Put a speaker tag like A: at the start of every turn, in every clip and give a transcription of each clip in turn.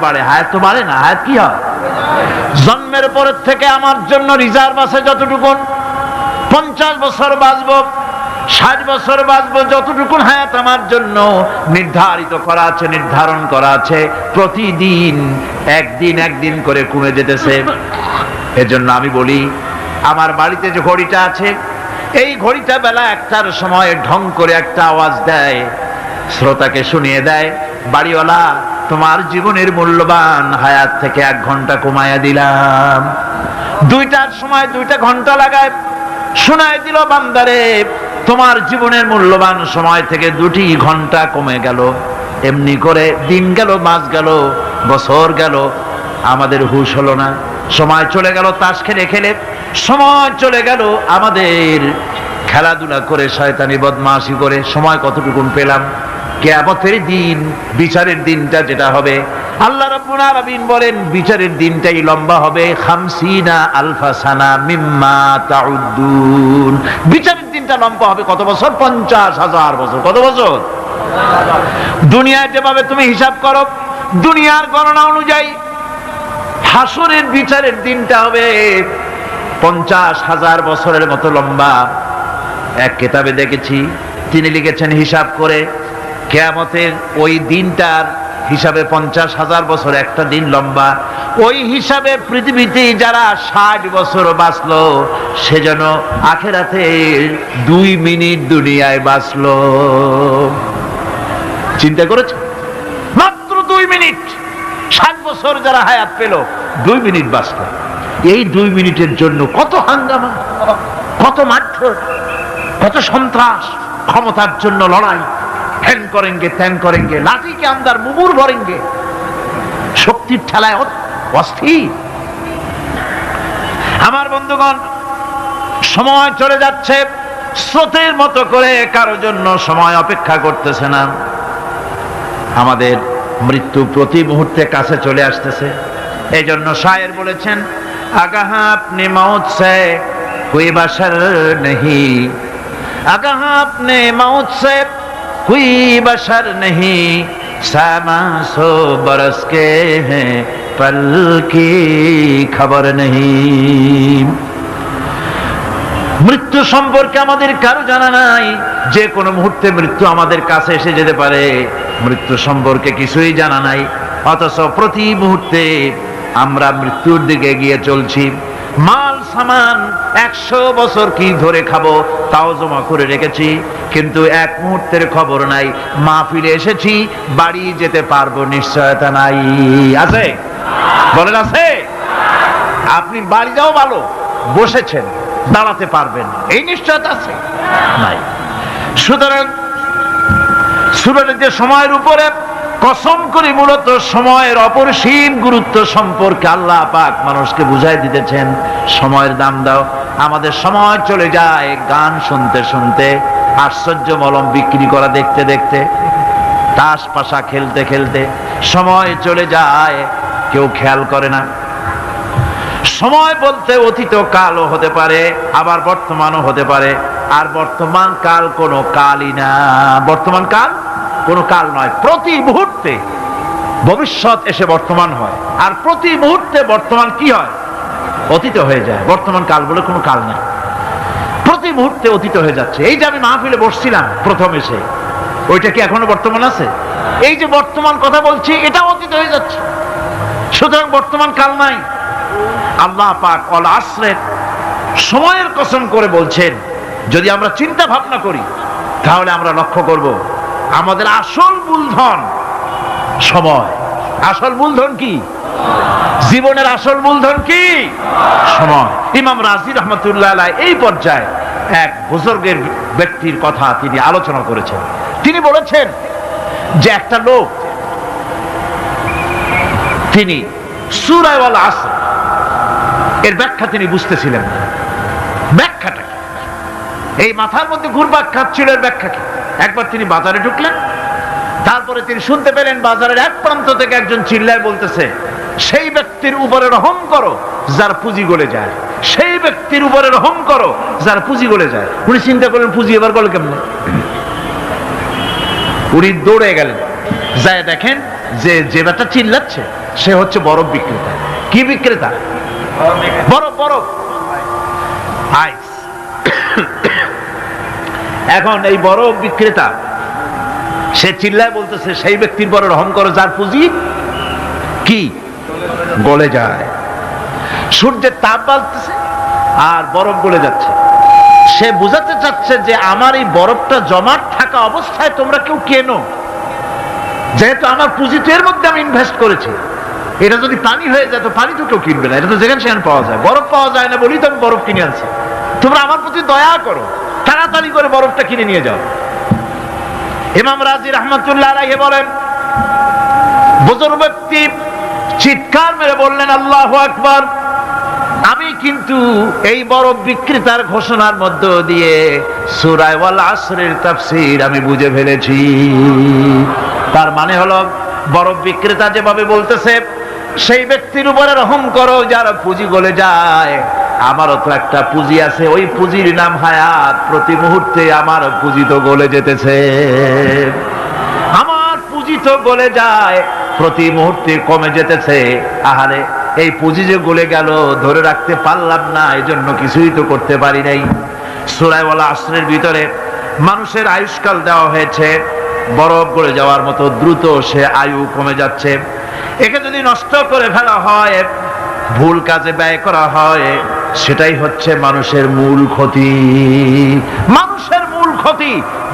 A: বাড়ে, হায়াত তো বাড়ে না। হায়াত কি হয়? জন্মের পরের থেকে আমার জন্য রিজার্ভ আছে যতটুকু, 50 বছর বাঁচবো, 60 বছর বাঁচবো, যতটুকু হায়াত আমার জন্য নির্ধারিত করা আছে, নির্ধারণ করা আছে, প্রতিদিন একদিন একদিন করে কমে যেতেছে। এজন্য আমি বলি, আমার বাড়িতে যে ঘড়িটা আছে, এই ঘড়িটা বেলা 1টার সময় ঢং করে একটা আওয়াজ দেয়, শ্রোতাকে শুনিয়ে দেয়, বাড়িওয়ালা তোমার জীবনের মূল্যবান হায়াত থেকে 1 ঘন্টা কমায়া দিলাম। 2টার সময় 2টা ঘন্টা লাগায় শোনায় দিল, বান্দারে তোমার জীবনের মূল্যবান সময় থেকে 2টি ঘন্টা কমে গেল। এমনি করে দিন গেল, মাস গেল, বছর গেল, আমাদের হুঁশ হলো না। সময় চলে গেল তাস খেলে খেলে, সময় চলে গেল আমাদের খেলাধুলা করে, শয়তানি বদমাশি করে। সময় কতটুকু পেলাম? কিয়ামতের দিন, বিচারের দিনটা যেটা হবে, আল্লাহ রাব্বুল আলামিন বলেন বিচারের দিনটাই লম্বা হবে 50 আলফা সানা মিম্মা তাউদ্দুন। বিচারের দিনটা লম্বা হবে কত বছর? 50,000 বছর। কত বছর? দুনিয়ায় যেভাবে তুমি হিসাব করো, দুনিয়ার গণনা অনুযায়ী হাসরের বিচারের দিনটা হবে 50,000 বছরের মতো লম্বা। এক কিতাবে দেখেছি, তিনি লিখেছেন হিসাব করে, কিয়ামতের ওই দিনটার হিসাবে 50,000 বছর একটা দিন লম্বা। ওই হিসাবে পৃথিবীতে যারা 60 বছর বাঁচলো, সে যেন আখিরাতে 2 মিনিট দুনিয়ায় বাঁচলো। চিন্তা করেছে? মাত্র 2 মিনিট। 60 বছর যারা হায়াত পেল, 2 মিনিট বাঁচলো। এই 2 মিনিটের জন্য কত হাঙ্গামা, কত মারধর, কত সন্ত্রাস, ক্ষমতার জন্য লড়াই, হ্যান করেঙ্গে ত্যান করেঙ্গে, লাঠিকে আন্দার মুগুর ভরেঙ্গে, শক্তির ঠেলায় অস্থির। আমার বন্ধুগণ, সময় চলে যাচ্ছে স্রোতের মতো করে, কারোর জন্য সময় অপেক্ষা করতেছে না। আমাদের মৃত্যু প্রতি মুহূর্তে কাছে চলে আসতেছে। এই জন্য শায়ের বলেছেন, আগাহা আপনি মৌত সে কোই বাশার নেহি, আগাহা আপনি মৌত সে कोई बशर नहीं, सामा सो बरस के हैं पल की खबर नहीं। মৃত্যু সম্পর্কে আমাদের কারো জানা নাই। যে কোনো মুহূর্তে মৃত্যু আমাদের কাছে এসে যেতে পারে, মৃত্যু সম্পর্কে কিছুই জানা নাই। অথচ প্রতি মুহূর্তে আমরা মৃত্যুর দিকে এগিয়ে চলছি। মাল সামান 100 বছর কি ধরে খাবো তাও জমা করে রেখেছি, কিন্তু এক মুহূর্তের খবর নাই। মাহফিলে এসেছি, বাড়ি যেতে পারবো নিশ্চয়তা নাই। আছে? বলেন আছে? আপনি বাড়ি যাও ভালো, বসেছেন, দাঁড়াতে পারবেন, এই নিশ্চয়তা আছে? নাই। সুতরাং সূরার যে সময়ের উপরে কসম করে মূলত সময়ের অপরিসীম গুরুত্ব সম্পর্কে আল্লাহ পাক মানুষকে বুঝাই দিতেছেন। সময়ের দাম দাও। আমাদের সময় চলে যায় গান শুনতে শুনতে, আশ্চর্য মলম বিক্রি করা দেখতে দেখতে, তাস পাশা খেলতে খেলতে সময় চলে যায়, কেউ খেয়াল করে না। সময় বলতে অতীত কালও হতে পারে, আবার বর্তমানও হতে পারে। আর বর্তমান কাল কোনো কালই না। বর্তমান কাল কোনো কাল নয়। প্রতি মুহূর্তে ভবিষ্যৎ এসে বর্তমান হয়, আর প্রতি মুহূর্তে বর্তমান কি হয়? অতীত হয়ে যায়। বর্তমান কাল বলে কোনো কাল নাই। প্রতি মুহূর্তে অতীত হয়ে যাচ্ছে। এই যে আমি মাহফিলে বসছিলাম প্রথম এসে, ওইটা কি এখনো বর্তমান আছে? এই যে বর্তমান কথা বলছি, এটা অতীত হয়ে যাচ্ছে। সুতরাং বর্তমান কাল নাই। আল্লাহ পাক অল আসরের সময়ের কসম করে বলছেন। যদি আমরা চিন্তা ভাবনা করি, তাহলে আমরা লক্ষ্য করব আমাদের আসল মূলধন সময়। আসল মূলধন কি? জীবনের আসল মূলধন কি? সময়। ইমাম রাজি রহমতুল্লাহ আলাইহি এই পর্যায়ে এক বুজুর্গের ব্যক্তির কথা তিনি আলোচনা করেছেন। তিনি বলেছেন যে একটা লোক, তিনি সূরা আল আসর এর ব্যাখ্যা তিনি বুঝতেছিলেন না। ব্যাখ্যাটা কি? এই মাথার মধ্যে ঘুরপাক খাচ্ছিল এর ব্যাখ্যা কি? একবার তিনি বাজারে ঢুকলেন, তারপরে তিনি শুনতে পেলেন বাজারের এক প্রান্ত থেকে একজন চিল্লায় বলতেছে, সেই ব্যক্তির উপরে রহম করো যার পুঁজি গলে যায়, সেই ব্যক্তির উপরে রহম করো যার পুঁজি গলে যায়। উনি চিন্তা করলেন পুঁজি এবার গলে কেমনে? উনি দৌড়ে গেলেন, যায় দেখেন যে ব্যাটা চিল্লাচ্ছে সে হচ্ছে বরফ বিক্রেতা। কি বিক্রেতা? বরফ, বরফ, আইস। এখন এই বরফ বিক্রেতা সে চিল্লায় বলতেছে সেই ব্যক্তির বড় রহম করো যার পুঁজি কি গলে যায়। সূর্যের তাপ বাড়তেছে আর বরফ গলে যাচ্ছে। সে বুঝাতে চাচ্ছে যে আমার এই বরফটা জমাট থাকা অবস্থায় তোমরা কেউ কেনো, যেহেতু আমার পুঁজি তো এর মধ্যে আমি ইনভেস্ট করেছি। এটা যদি পানি হয়ে যায় তো পানি তো কেউ কিনবে না, এটা তো যেখানে সেখানে পাওয়া যায়। বরফ পাওয়া যায় না বলি তো আমি বরফ কিনে আনছি। তোমরা আমার প্রতি দয়া করো, তাড়াতাড়ি করে বরফটা কিনে নিয়ে যাও। ইমাম রাজি রাহমাতুল্লাহ আলাইহি বলেন, বুজুর্গ ব্যক্তি চিৎকার মেরে বললেন আল্লাহু আকবার, আমি কিন্তু এই বরফ বিক্রেতার ঘোষণার মধ্য দিয়ে সূরা ওয়াল আসরের তাফসীর আমি বুঝে ফেলেছি। তার মানে হলো বরফ বিক্রেতা যেভাবে বলতেছে সেই ব্যক্তির উপরে রহম করো যার পুঁজি গলে যায়। আমারও তো একটা পুঁজি আছে, ওই পুঁজির নাম হায়াত। প্রতি মুহূর্তে আমার পুঁজি তো গলে যেতেছে, আমার পুঁজি তো গলে যায়, প্রতি মুহূর্তে কমে যেতেছে। আহারে এই পুঁজি যে গলে গেল ধরে রাখতে পারলাম না, এই জন্য কিছুই তো করতে পারি নাই। সূরা ওয়াল আসরের ভিতরে মানুষের আয়ুষ্কাল দেওয়া হয়েছে বরফ গলে যাওয়ার মতো দ্রুত সে আয়ু কমে যাচ্ছে। একে যদি নষ্ট করে ফেলা হয়, ভুল কাজে ব্যয় করা হয়, সেটাই হচ্ছে মানুষের মূল ক্ষতি। মানুষের মূল ক্ষতি।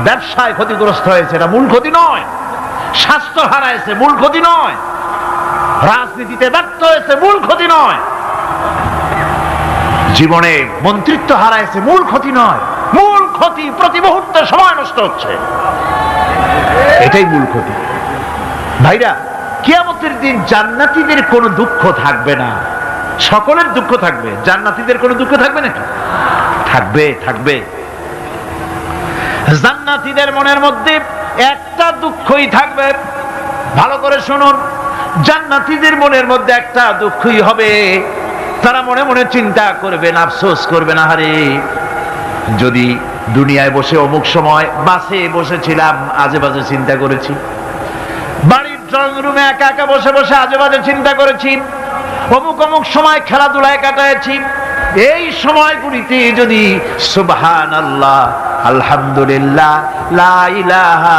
A: ব্যবসায় ক্ষতিগ্রস্ত হয়েছে, এটা মূল ক্ষতি নয়। স্বাস্থ্য হারাইছে, মূল ক্ষতি নয়। রাজনীতিতে ব্যর্থ হয়েছে, মূল ক্ষতি নয়। জীবনে মন্ত্রিত্ব হারাইছে, মূল ক্ষতি নয়। মূল ক্ষতি প্রতি মুহূর্তে সময় নষ্ট হচ্ছে, এটাই মূল ক্ষতি। ভাইরা, কিয়ামতের দিন জান্নাতীদের কোনো দুঃখ থাকবে না, সকলের দুঃখ থাকবে। জান্নাতীদের কোনো দুঃখ থাকবে নাকি? থাকবে, থাকবে। জান্নাতীদের মনের মধ্যে একটা দুঃখই থাকবে। ভালো করে শুনুন, জান্নাতীদের মনের মধ্যে একটা দুঃখই হবে। তারা মনে মনে চিন্তা করবেন, আফসোস করবেন, আহারে যদি দুনিয়ায় বসে অমুক সময় বাসে বসেছিলাম, আজে বাজে চিন্তা করেছি, বাড়ির ড্রয়িং রুমে একা একা বসে বসে আজে বাজে চিন্তা করেছি, অমুক অমুক সময় খেলাধুলায় কাটাইছি। এই সময়গুলিতে যদি সুবহানাল্লাহ, আলহামদুলিল্লাহ, লা ইলাহা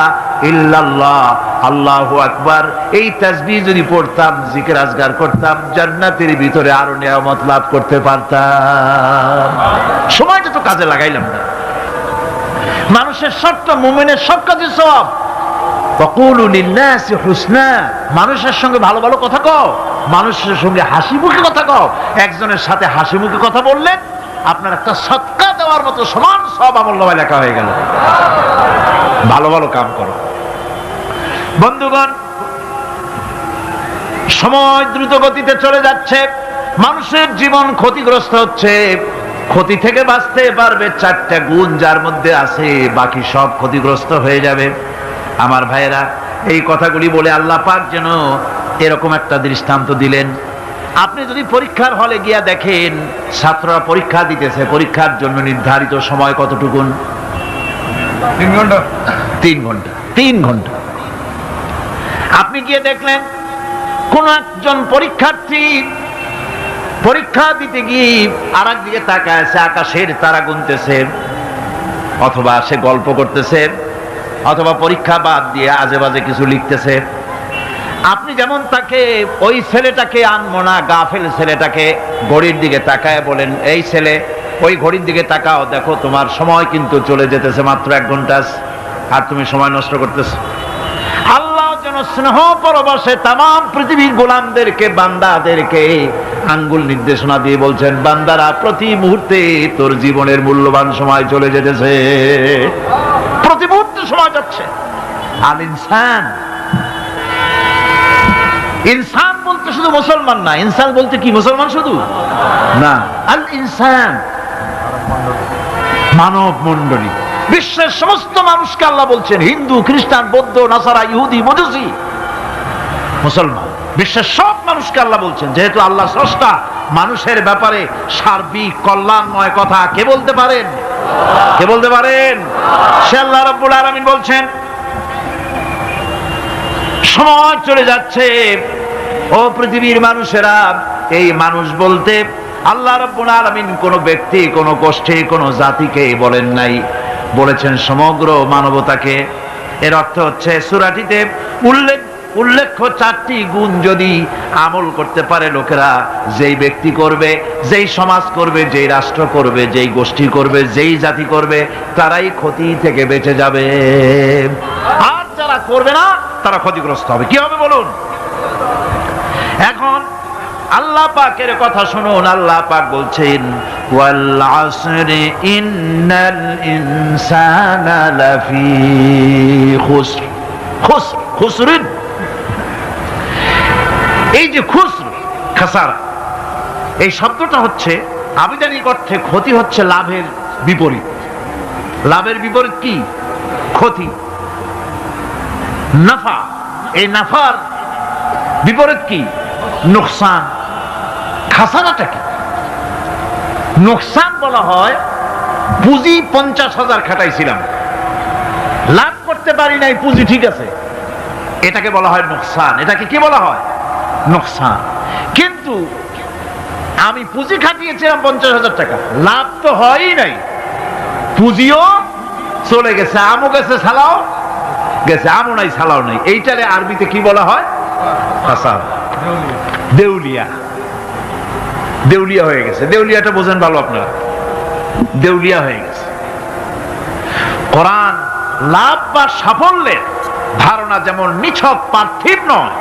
A: ইল্লাল্লাহ, আল্লাহু আকবার এই তাসবিহ যদি পড়তাম, জিকির আজগার করতাম, জান্নাতের ভিতরে আরো নিয়ামত লাভ করতে পারতাম। সময়টা তো কাজে লাগাইলাম না। মানুষের শর্ত, মুমিনের সব কাজে সওয়াব। ওয়াকুলু লিন-নাসি হুসনা, মানুষের সঙ্গে ভালো ভালো কথা কও, মানুষের সঙ্গে হাসি মুখে কথা কও। একজনের সাথে হাসি মুখে কথা বললেন, আপনার একটা সদকা দেওয়ার মতো সমান সব আমলনামায় লেখা হয়ে গেল। ভালো ভালো কাম করো। বন্ধুগণ, সময় দ্রুত গতিতে চলে যাচ্ছে, মানুষের জীবন ক্ষতিগ্রস্ত হচ্ছে। ক্ষতি থেকে বাঁচতে পারবে 4টা গুণ যার মধ্যে আছে, বাকি সব ক্ষতিগ্রস্ত হয়ে যাবে। আমার ভাইয়েরা, এই কথাগুলি বলে আল্লাহ পাক যেন এরকম একটা দৃষ্টান্ত দিলেন। আপনি যদি পরীক্ষার হলে গিয়া দেখেন ছাত্ররা পরীক্ষা দিতেছে, পরীক্ষার জন্য নির্ধারিত সময় কতটুকুন?
B: 3 ঘন্টা।
A: 3 ঘন্টা। 3 ঘন্টা। আপনি গিয়ে দেখলেন কোন একজন পরীক্ষার্থী পরীক্ষা দিতে গিয়ে আর একদিকে তাকায় আছে, আকাশের তারা গুনতেছে, অথবা সে গল্প করতেছে, অথবা পরীক্ষা বাদ দিয়ে আজে বাজে কিছু লিখতেছে। আপনি যেমন তাকে, ওই ছেলেটাকে আনবো না, গাফেল ছেলেটাকে ঘড়ির দিকে তাকায় বলেন, এই ছেলে ওই ঘড়ির দিকে তাকাও, দেখো তোমার সময় কিন্তু চলে যেতেছে, মাত্র 1 ঘন্টা, আর তুমি সময় নষ্ট করতেছো। আল্লাহ যেন স্নেহ পরবশে তামাম পৃথিবীর গোলামদেরকে, বান্দাদেরকে আঙ্গুল নির্দেশনা দিয়ে বলছেন, বান্দারা প্রতি মুহূর্তে তোর জীবনের মূল্যবান সময় চলে যেতেছে, প্রতি মুহূর্তে সময় যাচ্ছে। আল ইনসান, ইনসান বলতে শুধু মুসলমান না, ইনসান বলতে কি মুসলমান শুধু না, আল ইনসান মানব মণ্ডলী, বিশ্বের সমস্ত মানুষকে আল্লাহ বলছেন, হিন্দু, খ্রিস্টান, বৌদ্ধ, নাসারা, ইহুদি, মজুসি, মুসলমান, বিশ্বের সব মানুষকে আল্লাহ বলছেন। যেহেতু আল্লাহ স্রষ্টা, মানুষের ব্যাপারে সার্বিক কল্যাণময় কথা কে বলতে পারেন? কে বলতে পারেন? সে আল্লাহ রাব্বুল আলামিন বলছেন, সময় চলে যাচ্ছে। ও পৃথিবীর মানুষেরা, এই মানুষ বলতে আল্লাহ রাব্বুল আলামিন কোন ব্যক্তি, কোন গোষ্ঠী, কোন জাতিকে বলেন নাই, বলেছেন সমগ্র মানবতাকে। এর অর্থ হচ্ছে সূরাটিতে উল্লেখ্য 4টি গুণ যদি আমল করতে পারে লোকেরা, যেই ব্যক্তি করবে, যেই সমাজ করবে, যেই রাষ্ট্র করবে, যেই গোষ্ঠী করবে, যেই জাতি করবে, তারাই ক্ষতি থেকে বেঁচে যাবে। আর যারা করবে না তারা ক্ষতিগ্রস্ত হবে। কি হবে বলুন? এখন আল্লাহ পাকের কথা শুনুন। আল্লাহ পাক বলছেন ওয়াল আসরি ইন্নাল ইনসানা লাফি খুসর। খুসরিন, এই যে খুসর, খাসারা, এই শব্দটা হচ্ছে আবিধানিক অর্থে ক্ষতি হচ্ছে লাভের বিপরীত। লাভের বিপরীত কি? ক্ষতি। নাফা, এই নাফার বিপরীত কি? নোকসান। খাসারাটা কি? নোকসান বলা হয় পুঁজি 50,000 খাটাইছিলাম, লাভ করতে পারি নাই, পুঁজি ঠিক আছে, এটাকে বলা হয় নোকসান। এটাকে কি বলা হয়? নোকসান। কিন্তু আমি পুঁজি খাটিয়েছিলাম 50,000 টাকা, লাভ তো হয়ই নাই, পুঁজিও চলে গেছে, আমও গেছে, সালাও গেছে, আমও নাই, সালাও নাই। এইটারে আরবিতে কি বলা হয়? খাসারা। দেউলিয়া। দেউলিয়া হয়ে গেছে। দেউলিয়াটা বোঝেন ভালো আপনারা, দেউলিয়া হয়ে গেছে। কোরআন লাভ বা সাফল্যের ধারণা যেমন নিছক পার্থিব নয়,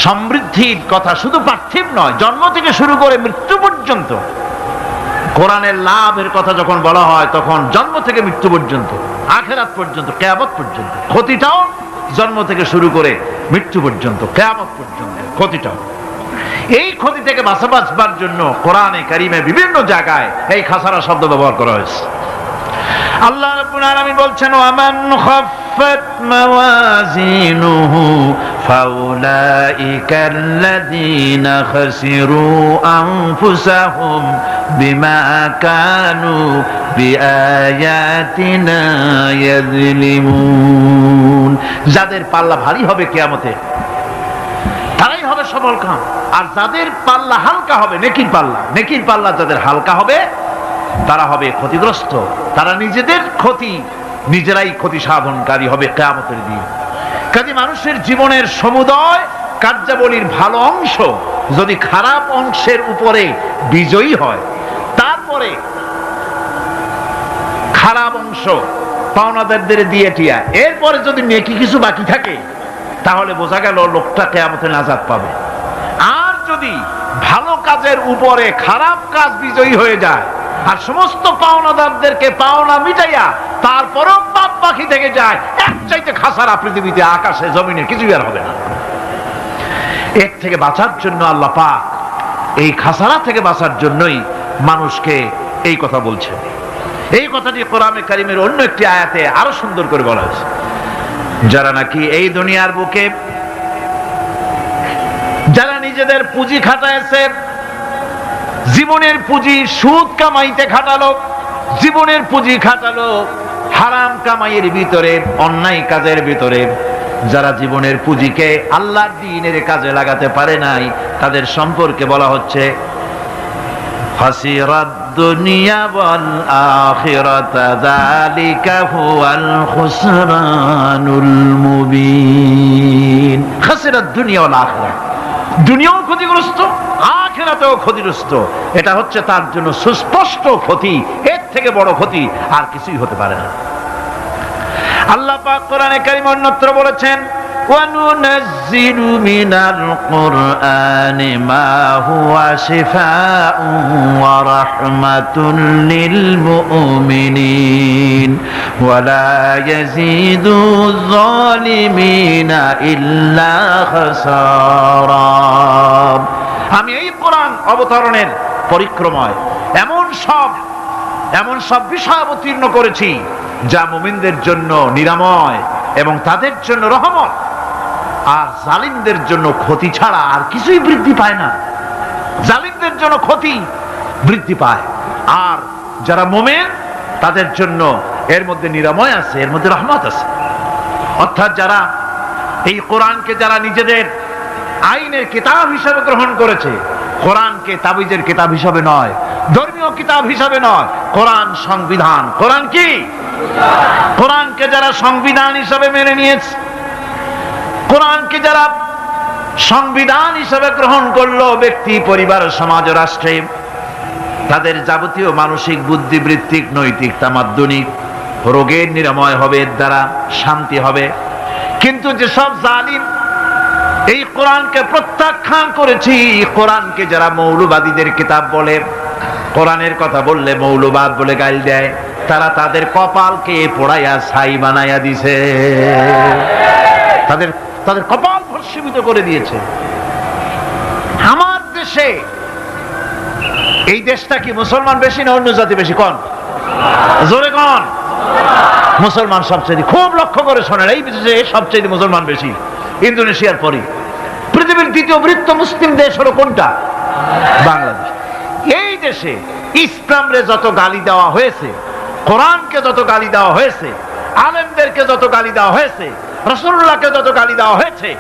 A: সমৃদ্ধির কথা শুধু পার্থিব নয়, জন্ম থেকে শুরু করে মৃত্যু পর্যন্ত কোরআনের লাভের কথা যখন বলা হয় তখন জন্ম থেকে মৃত্যু পর্যন্ত, আখিরাত পর্যন্ত, কিয়ামত পর্যন্ত। ক্ষতিটাও জন্ম থেকে শুরু করে মৃত্যু পর্যন্ত, কিয়ামত পর্যন্ত ক্ষতিটাও। এই ক্ষতি থেকে বাঁচবার জন্য কোরআনে কারিমে বিভিন্ন জায়গায় এই খাসারা শব্দ ব্যবহার করা হয়েছে। আল্লাহ রাব্বুল আলামিন বলছেন ওয়ামান খাফফাত মাওয়াজিনুহু ফাউলাইকাল্লাযীনা খাসিরু আনফুসাহুম বিমা কানু বিআয়াতিনা ইয়াযলিমুন। যাদের পাল্লা ভারী হবে কিয়ামতে তারাই হবে সফলকাম, আর যাদের পাল্লা হালকা হবে, নেকির পাল্লা, নেকির পাল্লা যাদের হালকা হবে তারা হবে ক্ষতিগ্রস্ত। তারা নিজেদের ক্ষতি নিজেরাই ক্ষতি সাধনকারী হবে কিয়ামতের দিন। কাজে মানুষের জীবনের সমুদয় কার্যাবলীর ভালো অংশ যদি খারাপ অংশের উপরে বিজয়ী হয়, তারপরে খারাপ অংশ পাওনাদারদের দিয়ে টিয়া, এরপরে যদি নেকি কিছু বাকি থাকে, তাহলে বোঝা গেল লোকটা কিয়ামতে নাজাত পাবে। আর যদি ভালো কাজের উপরে খারাপ কাজ বিজয়ী হয়ে যায় আর সমস্ত পাওনাদারদেরকে পাওনা মিটাইয়া তারপরেও পাপ বাকি থেকে যায়, এক চাইতে খাসারা পৃথিবীতে, আকাশে, জমিনে কিছুই আর হবে না। এর থেকে বাঁচার জন্য আল্লাহ পাক এই খাসারা থেকে বাঁচার জন্যই মানুষকে এই কথা বলছেন। এই কথাটি কোরআনে কারিমের অন্য একটি আয়াতে আরো সুন্দর করে বলা হয়েছে। যারা নাকি এই দুনিয়ার বুকে যারা নিজেদের পুঁজি খাটাইছে, জীবনের পুঁজি সুদ কামাইতে খাটালো, জীবনের পুঁজি খাটালো হারাম কামাইয়ের ভিতরে, অন্যায় কাজের ভিতরে, যারা জীবনের পুঁজিকে আল্লাহর দ্বীনের কাজে লাগাতে পারে নাই, তাদের সম্পর্কে বলা হচ্ছে খাসিরাদ দুনিয়া ওয়াল আখিরাতা যালিকা হুয়াল খুসরানুল মুবিন। খাসিরাদ দুনিয়া ওয়াল আখিরাত, দুনিয়াও ক্ষতিগ্রস্ত, আখিরাতেও ক্ষতিগ্রস্ত। এটা হচ্ছে তার জন্য সুস্পষ্ট ক্ষতি, এর থেকে বড় ক্ষতি আর কিছুই হতে পারে না। আল্লাহ পাক কোরআনে কারীমে অন্যত্র বলেছেন وَنُنَزِّلُ مِنَ الْقُرْآنِ مَا هُوَ شِفَاءٌ وَرَحْمَةٌ لِلْمُؤْمِنِينَ وَلَا يَزِيدُ الظَّالِمِينَ إِلَّا خَسَارًا। আমি এই কোরআন অবতরণের পরিক্রমায় এমন সব বিষয় অবতীর্ণ করেছি যা মুমিনদের জন্য নিরাময় এবং তাদের জন্য রহমত, আর জালিমদের জন্য ক্ষতি ছাড়া আর কিছুই বৃদ্ধি পায় না। জালিমদের জন্য ক্ষতি বৃদ্ধি পায়, আর যারা মুমিন তাদের জন্য এর মধ্যে নিরাময় আছে, এর মধ্যে রহমত আছে। অর্থাৎ যারা এই কোরআনকে যারা নিজেদের আইনের কিতাব হিসেবে গ্রহণ করেছে, কোরআনকে তাবিজের কিতাব হিসেবে নয়, ধর্মীয় কিতাব হিসেবে নয়, কোরআন সংবিধান। কোরআন কি? কোরআনকে যারা সংবিধান হিসেবে মেনে নিয়েছে, কোরআনকে যারা সংবিধান হিসেবে গ্রহণ করলো, ব্যক্তি, পরিবার, সমাজ, রাষ্ট্রে তাদের যাবতীয় মানসিক, বুদ্ধিবৃত্তিক, নৈতিক, তামাদ্দুনিক রোগের নিরাময় হবে, এর দ্বারা শান্তি হবে। কিন্তু যেসব জালিম এই কোরআনকে প্রত্যাখ্যান করেছি, কোরআনকে যারা মৌলবাদীদের কিতাব বলে, কোরআনের কথা বললে মৌলবাদ বলে গাল দেয়, তারা তাদের কপালকে পোড়াইয়া ছাই বানাইয়া দিছে, তাদের তাদের কপাল ভস্মীভূত করে দিয়েছে। আমার দেশে, এই দেশটা কি মুসলমান বেশি না অন্য জাতি বেশি? কোন? জোরে কোন? মুসলমান সবচেয়ে। খুব লক্ষ্য করে শোনেন, এই দেশে সবচেয়ে মুসলমান বেশি, ইন্দোনেশিয়ার পরে। পৃথিবীর দ্বিতীয় বৃহত্তম মুসলিম দেশ হলো কোনটা? বাংলাদেশ। এই দেশে ইসলামরে যত গালি দেওয়া হয়েছে, কোরআনকে যত গালি দেওয়া হয়েছে, আলেমদেরকে যত গালি দেওয়া হয়েছে, রাসূলুল্লাহকে যত গালি দেওয়া হয়েছে,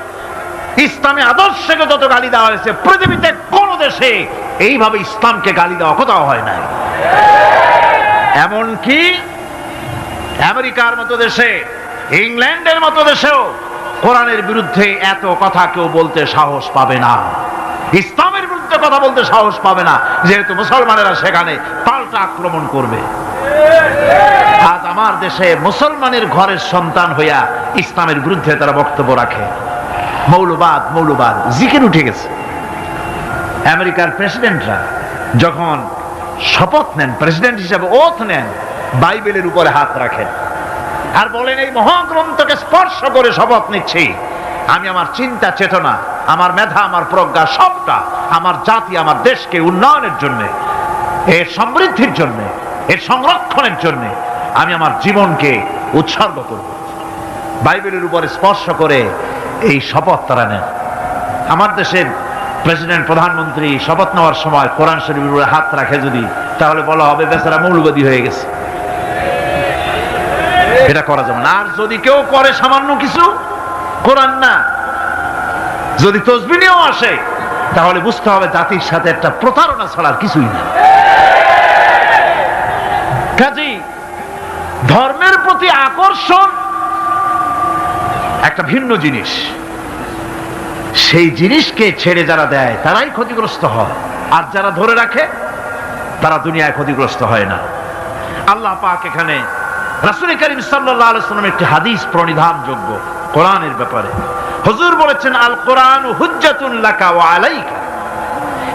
A: ইসলামী আদর্শকে যত গালি দেওয়া হয়েছে, পৃথিবীতে কোন দেশে এইভাবে ইসলামকে গালি দেওয়া কোথাও হয় নাই। এমনকি আমেরিকার মতো দেশে, ইংল্যান্ডের মতো দেশেও কোরআনের বিরুদ্ধে এত কথা কেউ বলতে সাহস পাবে না, ইসলামের বিরুদ্ধে কথা বলতে সাহস পাবে না, যেহেতু মুসলমানেরা সেখানে পাল্টা আক্রমণ করবে। আজ আমার দেশে মুসলমানের ঘরের সন্তান হইয়া ইসলামের বিরুদ্ধে তারা বক্তব্য রাখে। মৌলবাদ, মৌলবাদ জিকির উঠে গেছে। আমেরিকার প্রেসিডেন্টরা যখন শপথ নেন, প্রেসিডেন্ট হিসাবে ওথ নেন, বাইবেলের উপরে হাত রাখেন আর বলেন, এই মহাগ্রন্থকে স্পর্শ করে শপথ নিচ্ছি, আমি আমার চিন্তা চেতনা, আমার মেধা, আমার প্রজ্ঞা সবটা আমার জাতি, আমার দেশকে উন্নয়নের জন্য, এর সমৃদ্ধির জন্য, এর সংরক্ষণের জন্য আমি আমার জীবনকে উৎসর্গ করব। বাইবেলের উপরে স্পর্শ করে এই শপথ তারা নেন। আমার দেশের প্রেসিডেন্ট, প্রধানমন্ত্রী শপথ নেওয়ার সময় কোরআন শরীফের উপরে হাত রাখে যদি, তাহলে বলা হবে বেচারা মৌলবাদী হয়ে গেছে। এটা করা যাবে না। আর যদি কেউ করে সামান্য কিছু, কোরআন না, যদি তসবিহ নিয়েও আসে, তাহলে বুঝতে হবে জাতির সাথে একটা প্রতারণা ছাড়ার কিছুই না। কাজেই ধর্মের প্রতি আকর্ষণ একটা ভিন্ন জিনিস, সেই জিনিসকে ছেড়ে যারা দেয় তারাই ক্ষতিগ্রস্ত হয়, আর যারা ধরে রাখে তারা দুনিয়ায় ক্ষতিগ্রস্ত হয় না। আল্লাহ পাক এখানে রাসূল করিম সাল্লাল্লাহু আলাইহি ওয়াসাল্লামের একটি হাদিস প্রণিধানযোগ্য কোরআনের ব্যাপারে। হুজুর বলেছেন, আল কোরআন হুজ্জাতুন লাকা ওয়া আলাইকা।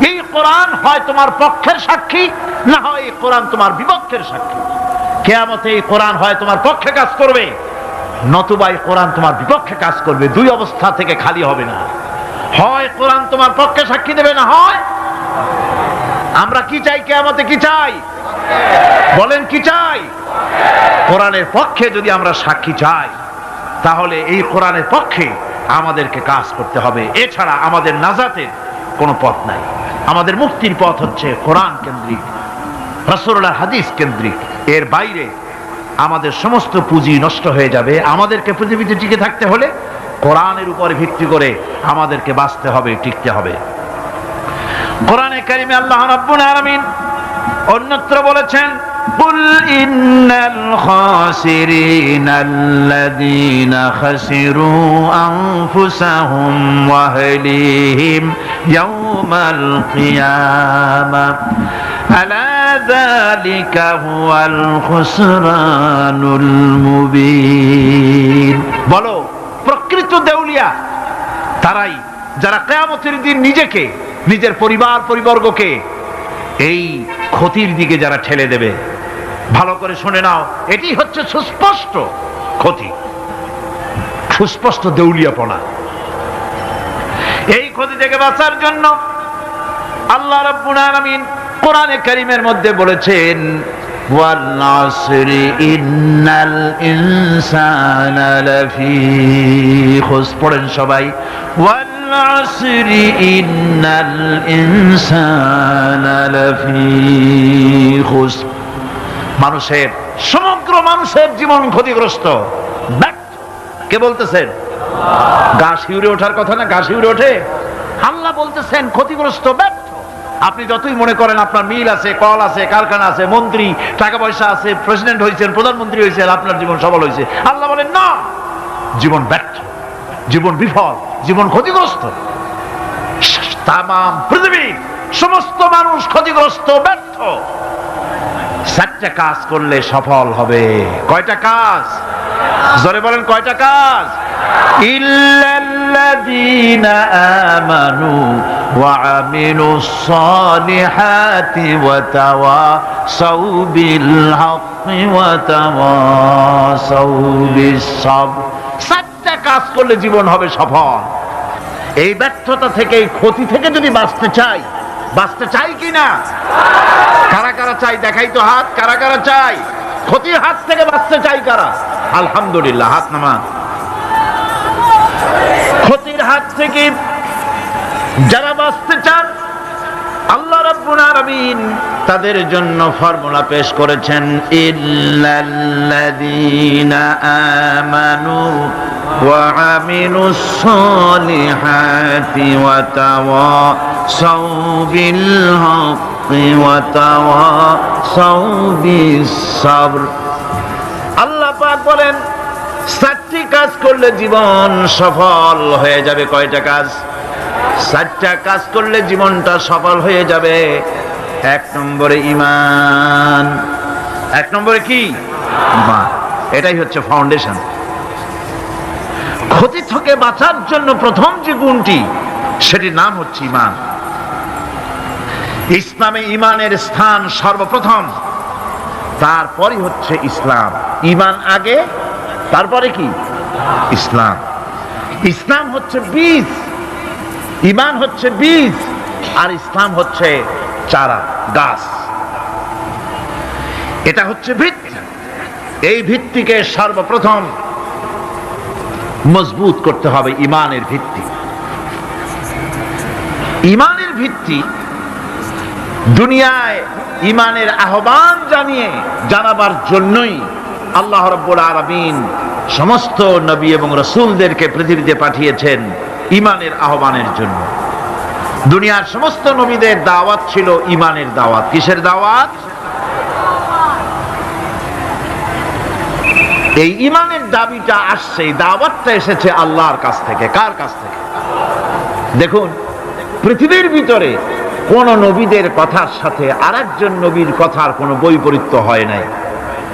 A: এই কোরআন হয় তোমার পক্ষের সাক্ষী, না হয় এই কোরআন তোমার বিপক্ষের সাক্ষী। কিয়ামতে এই কোরআন হয় তোমার পক্ষে কাজ করবে, নতুবা এই কোরআন তোমার বিপক্ষে কাজ করবে। দুই অবস্থা থেকে খালি হবে না। হয় কোরআন তোমার পক্ষে সাক্ষী দেবে, না হয় আমরা কি চাই? কিয়ামতে কি চাই? বলেন কি চাই? কোরআনের পক্ষে যদি আমরা সাক্ষী চাই, তাহলে এই কোরআনের পক্ষে আমাদেরকে কাজ করতে হবে। এছাড়া আমাদের নাজাতের কোনো পথ নাই। আমাদের মুক্তির পথ হচ্ছে কোরআন কেন্দ্রিক, রাসূলুল্লাহর হাদিস কেন্দ্রিক। এর বাইরে আমাদের সমস্ত পুঁজি নষ্ট হয়ে যাবে। আমাদেরকে পৃথিবীতে টিকে থাকতে হলে কোরআনের উপরে ভিত্তি করে আমাদেরকে বাঁচতে হবে, টিকতে হবে। কোরআনে কারিমে আল্লাহ রাব্বুল আলামিন অন্যত্র বলেছেন, কুল ইন্নাল খাসিরিনাল্লাযীনা খাসিরু আনফুসাহুম ওয়া আহলিহিম ইয়াওমাল কিয়ামাহ আলা যালিকা হুয়াল খুসরানুল মুবিন। বলো, প্রকৃত দেউলিয়া তারাই যারা কিয়ামতের দিন নিজেকে, নিজের পরিবার পরিবর্গকে এই ক্ষতির দিকে যারা ঠেলে দেবে। ভালো করে শুনে নাও, এটি হচ্ছে সুস্পষ্ট ক্ষতি, সুস্পষ্ট দেউলিয়াপনা। এই ক্ষতি থেকে বাঁচার জন্য আল্লাহ রাব্বুল আলামিন কোরআনে কারীমের মধ্যে বলেছেন, ওয়াল আসরি ইন্নাল ইনসানা লাফি খুস। পড়েন সবাই, ওয়াল আসরি ইন্নাল ইনসানা লাফি খুস। মানুষের, সমগ্র মানুষের জীবন ক্ষতিগ্রস্ত। কে বলতেছেন? গা শিউরে ওঠার কথা না, গা শিউরে ওঠে। আল্লাহ বলতেছেন ক্ষতিগ্রস্ত, ব্যর্থ। আপনি যতই মনে করেন আপনার মিল আছে, কল আছে, কারখানা আছে, মন্ত্রী, টাকা পয়সা আছে, প্রেসিডেন্ট হয়েছেন, প্রধানমন্ত্রী হয়েছেন, আপনার জীবন সফল হয়েছে, আল্লাহ বলেন না, জীবন ব্যর্থ, জীবন বিফল, জীবন ক্ষতিগ্রস্ত। তাম পৃথিবীর সমস্ত মানুষ ক্ষতিগ্রস্ত, ব্যর্থ। 4টা কাজ করলে সফল হবে। কয়টা কাজ? জোরে বলেন, কয়টা কাজ? ইল্লাল্লাযীনা আমানু ওয়া আমিলুস সালিহাতি ওয়া তাওয়াসাউ বিল হাক্কি ওয়া তাওয়াসাউ বিস সাবর। 4টা কাজ করলে জীবন হবে সফল। এই ব্যর্থতা থেকে, এই ক্ষতি থেকে যদি বাঁচতে চাই কিনা? কারা কারা চাই? দেখাই তো হাত। কারা কারা চাই? ক্ষতির হাত থেকে বাঁচতে চাই কারা? আলহামদুলিল্লাহ, হাত নামান। ক্ষতির হাত থেকে যারা বাঁচতে চান, আল্লাহ রাব্বুল আলামিন তাদের জন্য ফর্মুলা পেশ করেছেন, ইল্লাল্লাযীনা আমানু ওয়া আমিলুস সালিহাতি ওয়া তাওয়াসাউ বিল হাক্কি ওয়া তাওয়াসাউ বিস সাবর। আল্লাহ পাক বলেন 4টি কাজ করলে জীবন সফল হয়ে যাবে। কয়টা কাজ? 4টা কাজ করলে জীবনটা সফল হয়ে যাবে। 1 নম্বরে ঈমান। 1 নম্বরে কি? ঈমান। এটাই হচ্ছে ফাউন্ডেশন। ক্ষতি থেকে বাঁচার জন্য প্রথম যে গুণটি, সেটির নাম হচ্ছে ঈমান। ইসলামে ঈমানের স্থান সর্বপ্রথম, তারপরই হচ্ছে ইসলাম। ঈমান আগে, তারপরে কি? ইসলাম। ইসলাম হচ্ছে বীজ, ঈমান হচ্ছে বীজ, আর ইসলাম হচ্ছে চারা, গাছ। এটা হচ্ছে ভিত্তি। এই ভিত্তিকে সর্বপ্রথম মজবুত করতে হবে। ঈমানের ভিত্তি, ঈমানের ভিত্তি দুনিয়ায় ঈমানের আহ্বান জানাবার জন্যই আল্লাহ রাব্বুল আলামিন সমস্ত নবী এবং রাসূলদেরকে পৃথিবীতে পাঠিয়েছেন ঈমানের আহ্বানের জন্য। দুনিয়ার সমস্ত নবীদের দাওয়াত ছিল ঈমানের দাওয়াত। কিসের দাওয়াত? এই ঈমানের দাবিটা আসছে, এই দাওয়াতটা এসেছে আল্লাহর কাছ থেকে। কার কাছ থেকে? দেখুন, পৃথিবীর ভিতরে কোন নবীদের কথার সাথে আরেকজন নবীর কথার কোনো বৈপরীত্য হয় নাই।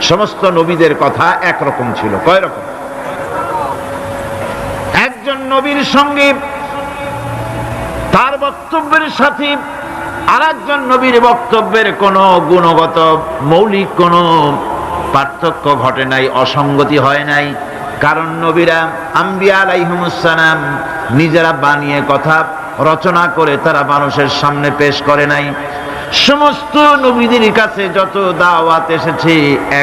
A: সমস্ত নবীদের কথা একরকম ছিল। কয় রকম? একজন নবীর সঙ্গে তার বক্তব্যের সাথে আরেকজন নবীর বক্তব্যের কোনো গুণগত মৌলিক কোনো পার্থক্য ঘটে নাই, অসঙ্গতি হয় নাই। কারণ নবীরা, আম্বিয়া আলাইহিমুস সালাম, নিজেরা বানিয়ে কথা রচনা করে তারা মানুষের সামনে পেশ করে নাই। সমস্ত নবীদের কাছে যত দাওয়াত এসেছে,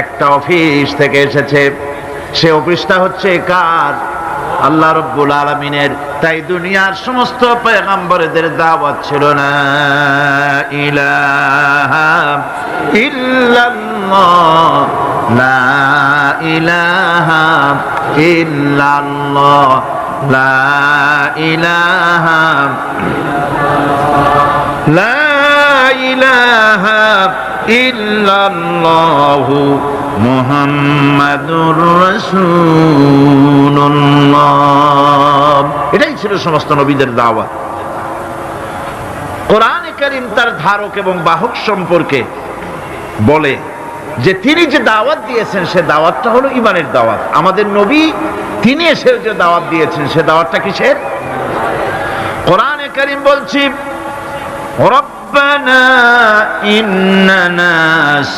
A: একটা অফিস থেকে এসেছে। সে অফিসটা হচ্ছে কার? আল্লাহ রাব্বুল আলামিনের। তাই দুনিয়ার সমস্ত পয়গম্বরদের দাওয়াত ছিল না ইলাহা ইল্লাল্লাহ, লা ইলাহা ইল্লাল্লাহ, লা ইলাহা ইল্লাল্লাহু মুহাম্মাদুর রাসূলুল্লাহ। এটাই ছিল সমস্ত নবীদের দাওয়াত। কোরআনে কারীম তার ধারক এবং বাহক সম্পর্কে বলে যে তিনি যে দাওয়াত দিয়েছেন, সে দাওয়াতটা হলো ঈমানের দাওয়াত। আমাদের নবী তিনি এসে যে দাওয়াত দিয়েছেন, সে দাওয়াতটা কিসের? কোরআনে কারীম বলছি, রব্বানা ইন্নানা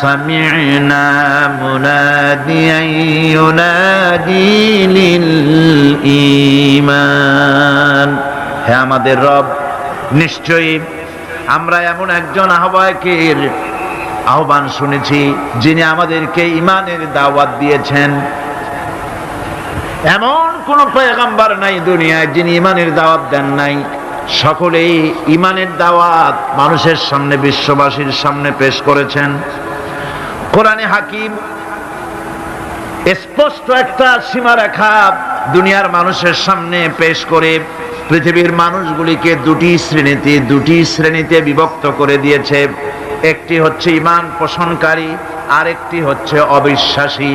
A: সামি'না মুনাদিয়ান ইউনাদি লিল ঈমান। হে আমাদের রব, নিশ্চয়ই আমরা এমন একজন আহ্বায়কের আহ্বান শুনেছি, যিনি আমাদেরকে ঈমানের দাওয়াত দিয়েছেন। এমন কোন পয়গম্বর নাই দুনিয়ায় যিনি ঈমানের দাওয়াত দেন নাই। সকলেই ঈমানের দাওয়াত মানুষের সামনে, বিশ্ববাসীর সামনে পেশ করেছেন। কোরআনে হাকিম স্পষ্ট একটা সীমারেখা দুনিয়ার মানুষের সামনে পেশ করে পৃথিবীর মানুষগুলিকে দুটি শ্রেণীতে বিভক্ত করে দিয়েছে। একটি হচ্ছে ঈমান পোষণকারী, আর একটি হচ্ছে অবিশ্বাসী।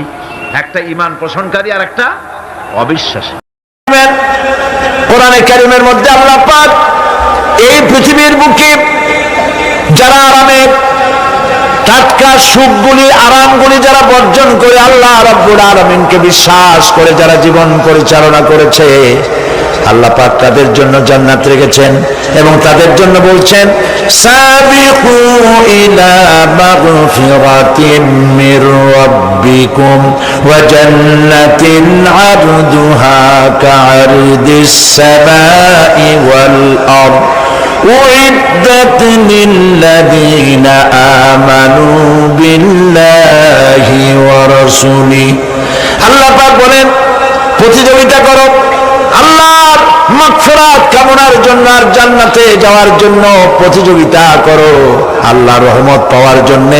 A: একটা ঈমান পোষণকারী আর একটা অবিশ্বাসী।
C: কোরআনে কারীমের মধ্যে আল্লাহ পাক এই পৃথিবীর বুকে যারা আরামের টাটকা সুখগুলি আরামগুলি যারা বর্জন করে আল্লাহ রাব্বুল আলামিনকে বিশ্বাস করে যারা জীবন পরিচালনা করেছে, আল্লাহ পাক তাদের জন্য জান্নাত রেখেছেন এবং তাদের জন্য বলছেন সাবিকু ইলা মাগফিরাতিন মির রাব্বিকুম ওয়া জান্নাতিন আরদুহা কাআরদিস সামাই ওয়াল আরদ উইদ্দাত লিল্লাযীনা আমানু বিল্লাহি ওয়া রাসূলিহি। আল্লাহ পাক বলেন প্রতিযোগিতা করো আল্লাহর মাগফিরাত কামনার জন্য আর জান্নাতে যাওয়ার জন্য প্রতিযোগিতা করো, আল্লাহর রহমত পাওয়ার জন্য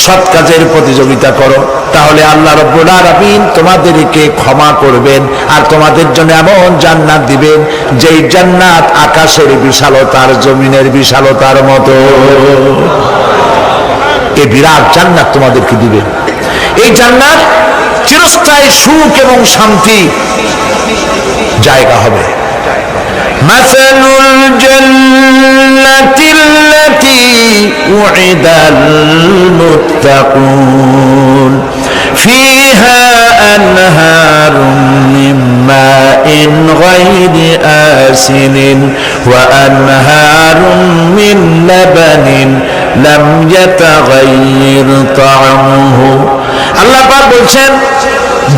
C: সৎ কাজের প্রতিযোগিতা করো, তাহলে আল্লাহ রাব্বুল আলামিন তোমাদেরকে ক্ষমা করবেন আর তোমাদের জন্য এমন জান্নাত দিবেন যেই জান্নাত আকাশের বিশালতার জমিনের বিশালতার মতো। এই বিরাট জান্নাত তোমাদেরকে দিবেন। এই জান্নাত চিরস্থায়ী সুখ এবং শান্তি জায়গা হবে। মাসালুল জান্নাতিল্লাতী উইদাল মুত্তাকুন ফিহা আনহারুম মিন মাইন গায়রি আসিনিন ওয়া আনহারুম মিন লাবানিন লাম ইয়াতাগায়্যার তা'আমুহু। আল্লাহ পাক বলছেন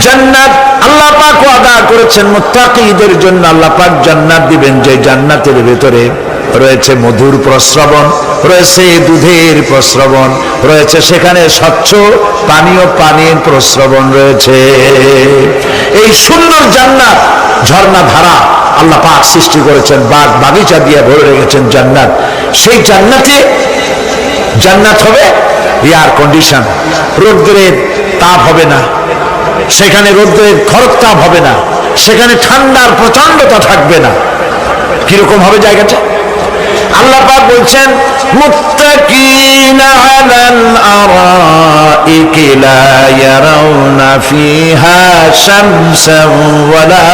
C: জান্নাত আল্লাহ পাক ওয়াদা করেছেন মুত্তাকীদের জন্য। আল্লাহ পাক জান্নাত দিবেন যে জান্নাতের ভেতরে রয়েছে মধুর প্রস্রবণ, রয়েছে দুধের প্রস্রবণ, রয়েছে সেখানে স্বচ্ছ পানির প্রস্রবণ রয়েছে। এই সুন্দর জান্নাত ঝর্ণা ধারা আল্লাহ পাক সৃষ্টি করেছেন, বাগ বাগিচা দিয়ে ভরে রেখেছেন জান্নাত। সেই জান্নাত হবে এয়ার কন্ডিশন, রোদ্রের তাপ হবে না সেখানে, রোদ্রের খরতাপ হবে না সেখানে, ঠান্ডার প্রচন্ডতা থাকবে না। কিরকম হবে জায়গাটা? আল্লাহ পাক বলছেন মুত্তাকিনা আলাল আরাইকি লা ইয়ারাউনা ফিহা শামসান ওয়ালা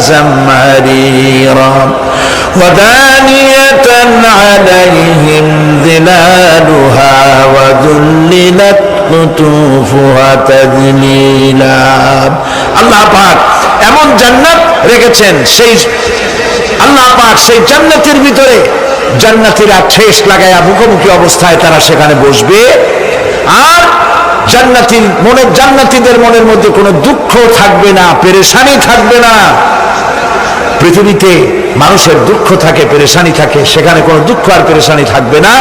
C: জামহারিরা ওয়া দানিয়াতান আলাইহিম যিলালুহা ওয়া যুল্লিলাত কুতুফুহা তাযলিলা। আল্লাহ পাক এমন জান্নাত রেখেছেন, সেই আল্লাহ পাক সেই জান্নাতের ভিতরে জান্নাতীরা ঠেস লাগায়া মুখোমুখি অবস্থায় তারা সেখানে বসবে, আর জান্নাতীদের মনের মধ্যে কোনো দুঃখ থাকবে না, পেরেশানি থাকবে না। পৃথিবীতে মানুষের দুঃখ থাকে, পেরেশানি থাকে, সেখানে কোনো দুঃখ আর পেরেশানি থাকবে না।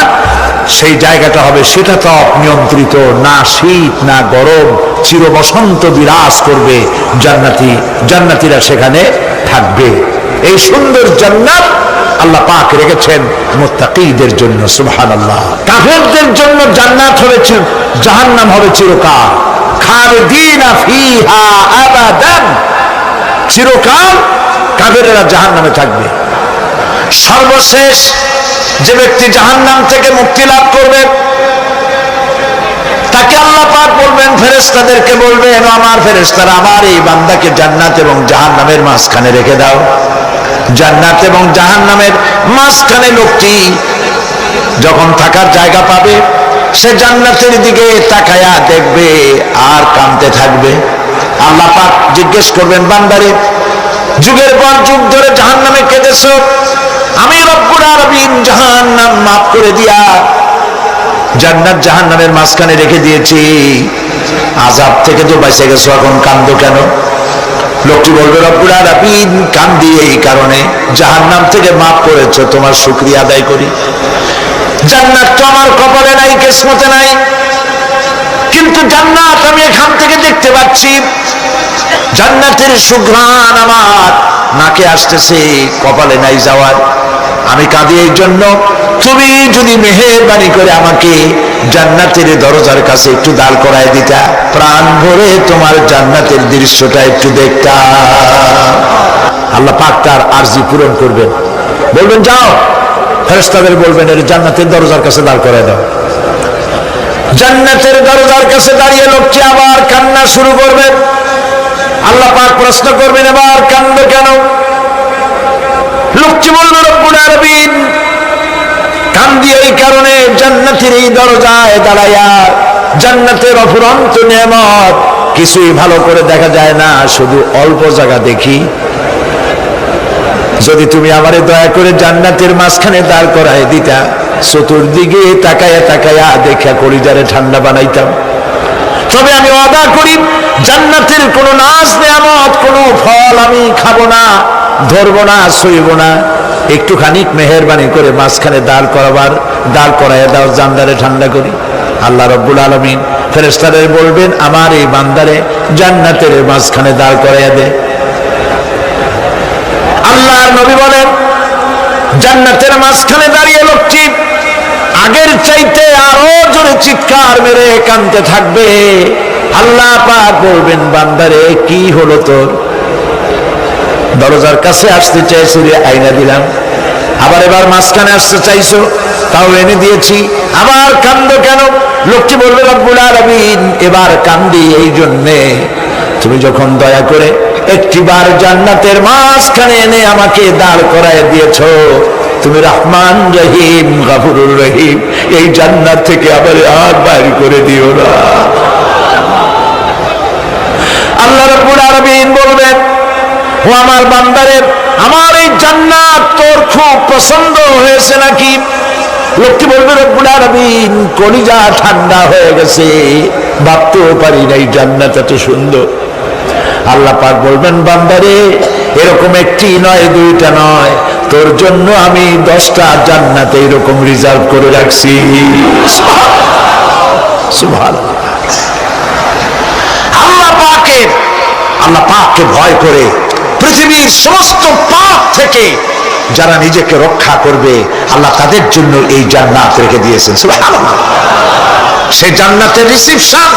C: সেই জায়গাটা হবে শীতাতপ নিয়ন্ত্রিত, না শীত না গরম, চির বসন্ত বিরাজ করবে। জান্নাতীরা সেখানে থাকবে। এই সুন্দর জান্নাত আল্লাহ পাক রেখেছেন মুত্তাকীদের জন্য। সুবহানাল্লাহ। কাফেরদের জন্য জান্নাত হবে, জাহান্নাম হবে চিরকাল। খালিদিনা ফিহা আবাদান, চিরকাল কাফেরেরা জাহান্নামে থাকবে। সর্বশেষ যে ব্যক্তি জাহান্নাম থেকে মুক্তি লাভ করবে তাকে আল্লাহ পাক বলবেন, ফেরেশতাদেরকে বলবেন, আমার ফেরেশতারা আমার এই বান্দাকে জান্নাত এবং জাহান্নামের মাঝখানে রেখে দাও। জান্নাত এবং জাহান্নামের মাঝখানে লোকটি যখন থাকার জায়গা পাবে সে জান্নাতের দিকে তাকায়া দেখবে আর কাঁদতে থাকবে। আল্লাহ পাক জিজ্ঞেস করবেন, বান্দারে যুগের পর যুগ ধরে জাহান্নামে কেঁদেছো, আমি রব্বুল আলামিন জাহান্নাম মাফ করে দিয়া জান্নাত জাহান্নামের মাঝখানে রেখে দিয়েছি, আযাব থেকে তো বেঁচে গেছো, এখন কান্দো কেন? লোকটি বলবে, রব্বুল আলামিন কান্দি এই কারণে, জাহান্নাম থেকে মাফ করেছো, তোমার শুকরিয়া আদায় করি। জান্নাত তো আমার কপালে নাই, কিসমতে নাই, কিন্তু জান্নাত আমি এখান থেকে দেখতে পাচ্ছি। জান্নাতের সুঘ্রাণ আমার নাকে আসতেছে, কপালে নাই যাওয়ার। আমি কাঁদি এই জন্য, তুমি যদি মেহেরবানি করে আমাকে জান্নাতের দরজার কাছে একটু দাঁড় করায় দিতা, প্রাণ ভরে তোমার জান্নাতের দৃশ্যটা একটু দেখতাম। আল্লাহ পাক তার আরজি পূরণ করবেন, বলবেন যাও ফেরেশতাদের বলবেন এর জান্নাতের দরজার কাছে দাঁড় করায় দাও। জান্নাতের দরজার কাছে দাঁড়িয়ে লোকটি আবার কান্না শুরু করবে। আল্লাহ পাক প্রশ্ন করবেন এবার কান্দো কেন? লোকটি বলবে রব্বুল আলামিন কান্দি এই কারণে, জান্নাতের এই দরজায় দাঁড়াইয়া জান্নাতের অফুরন্ত নেয়ামত কিছুই ভালো করে দেখা যায় না, শুধু অল্প জায়গা দেখি। যদি তুমি আমারে দয়া করে জান্নাতের মাঝখানে দাঁড় করায় দিতা, চতুর্দিকে তাকায়া তাকায়া দেখা কলিজারে ঠান্ডা বানাইতাম। তবে আমি ওয়াদা করি জান্নাতের কোন নাজ নেয়ামত, কোন ফল আমি খাবো না, ধরবো না, সইব না। একটুখানি মেহেরবানি করে মাঝখানে দাঁড় করাইয়া দাও, জান্নারে ঠান্ডা করি। আল্লাহ রাব্বুল আলামিন ফেরেশতাদের বলবেন আমার এই বান্দারে জান্নাতের মাঝখানে দাঁড় করাইয়া দে। আল্লাহর নবী বলেন জান্নাতের মাঝখানে দাঁড়িয়ে লোকটি আগের চাইতে আরো জোরে চিৎকার মেরে কাঁদতে থাকবে। আল্লাহ পাক বলবেন বান্দারে কি হলো তোর? দরজার কাছে আসতে চাইছো রে, আইনা দিলাম। আবার এবার মাঝখানে আসতে চাইছো, তাও এনে দিয়েছি, আবার কান্দো কেন? লোকটি বলবে রব্বুল আলামিন এবার কান্দি এই জন্যে তুমি যখন দয়া করে একটিবার জান্নাতের মাঝখানে এনে আমাকে দাঁড় করায় দিয়েছো, তুমি রহমান রহিম গফুরুর রহিম, এই জান্নাত থেকে আবার আর বাইর করে দিও না। আল্লাহ রাব্বুল আলামিন বলবেন ও আমার বান্দারে আমার এই জান্নাত তোর খুব পছন্দ হয়েছে নাকি? লোকটি বলবে রব্বুল আলামিন কলিজা ঠান্ডা হয়ে গেছে, ভাবতেও পারি নাই জান্নাত এত সুন্দর। আল্লাহ পাক বলবেন বান্দারে এরকম একটি নয়, দুইটা নয়, তোর জন্য আমি 10টা জান্নাত এরকম রিজার্ভ করে রাখছি। সুবহানাল্লাহ। আল্লাহ পাককে ভয় করে পৃথিবীর সমস্ত পাপ থেকে যারা নিজেকে রক্ষা করবে আল্লাহ তাদের জন্য এই জান্নাত রেখে দিয়েছেন। সুবহানাল্লাহ। সেই জান্নাতের রিসিপশন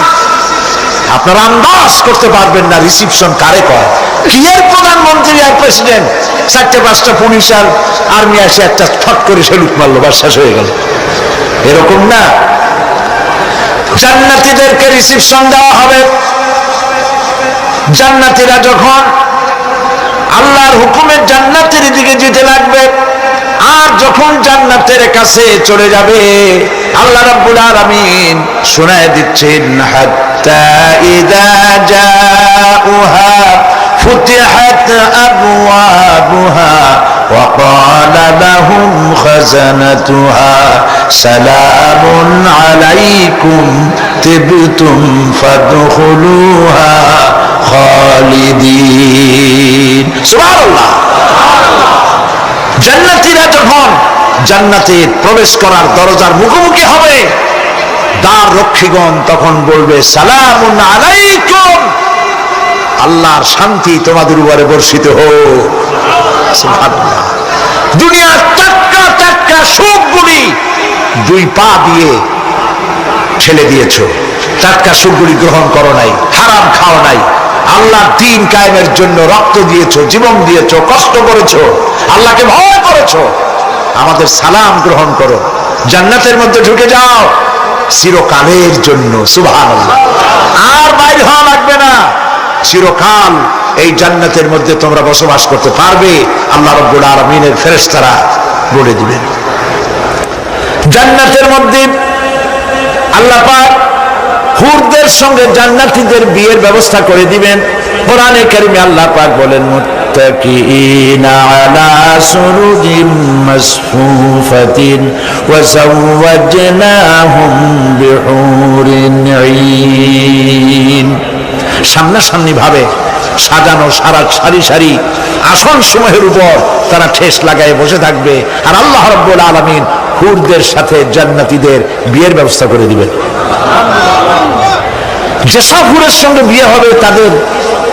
C: আপনারা আন্দাজ করতে পারবেন না রিসিপশন কারে কয়। কি এর প্রধানমন্ত্রী আর প্রেসিডেন্ট 4-5টা পুলিশ আর আর্মি আসে একটা ফট করে সেলুট মারলো, বাস শেষ হয়ে গেল, এরকম না। জান্নাতীদেরকে রিসিপশন দেওয়া হবে। জান্নাতীরা যখন আল্লাহর হুকুমে জান্নাতের দিকে যেতে লাগবে, আর যখন জান্নাতের কাছে চলে যাবে আল্লাহ রাব্বুল আলামিন শোনায় দিচ্ছেন হাত্তা ইযা জাউহা ফুতিহাত আবওয়াবুহা ওয়া ক্বালা লাহুম খাজানাতুহা সালামুন আলাইকুম তিবতুম ফাদখুলুহা খালিদিন। সুবহানাল্লাহ। জান্নাতীরা যখন জান্নাতে প্রবেশ করার দরজার মুখোমুখি হবে, দ্বার রক্ষীগণ তখন বলবে সালামুন আলাইকুম, আল্লাহর শান্তি তোমাদের উপরে বর্ষিত হোক। সুবহানাল্লাহ। দুনিয়ার টাটকা টাটকা সুখগুলি 2 পা দিয়ে ঠেলে দিয়েছো, টাটকা সুখগুলি গ্রহণ করো নাই, হারাম খাও নাই, আল্লাহর দ্বীন কায়েমের জন্য রক্ত দিয়েছো, জীবন দিয়েছো, কষ্ট করেছো, আল্লাহকে ভয় করেছো। আমাদের সালাম গ্রহণ করো, জান্নাতের মধ্যে ঢুকে যাও চিরকালের জন্য। সুবহানাল্লাহ। আর বাইরে হওয়া লাগবে না, চিরকাল এই জান্নাতের মধ্যে তোমরা বসবাস করতে পারবে, আল্লাহ রাব্বুল আলামিনের ফেরেশতারা বলে দিবেন। জান্নাতের মধ্যে আল্লাহ পাক হুরদের সঙ্গে জান্নাতীদের বিয়ের ব্যবস্থা করে দিবেন। কোরআনে কারিমে আল্লাহ পাক বলেন মুত্তাকিনা আলা সুরুজিম মাসফুফাতিন ওয়া যাওয়াজনাহুম বিহুরিন ঈন। সামনাসামনি ভাবে সাজানো সারি সারি আসন সমূহের উপর তারা ঠেস লাগায় বসে থাকবে, আর আল্লাহ রাব্বুল আলামিন হুরদের সাথে জান্নাতীদের বিয়ের ব্যবস্থা করে দিবেন। যেসব হুরের সঙ্গে বিয়ে হবে তাদের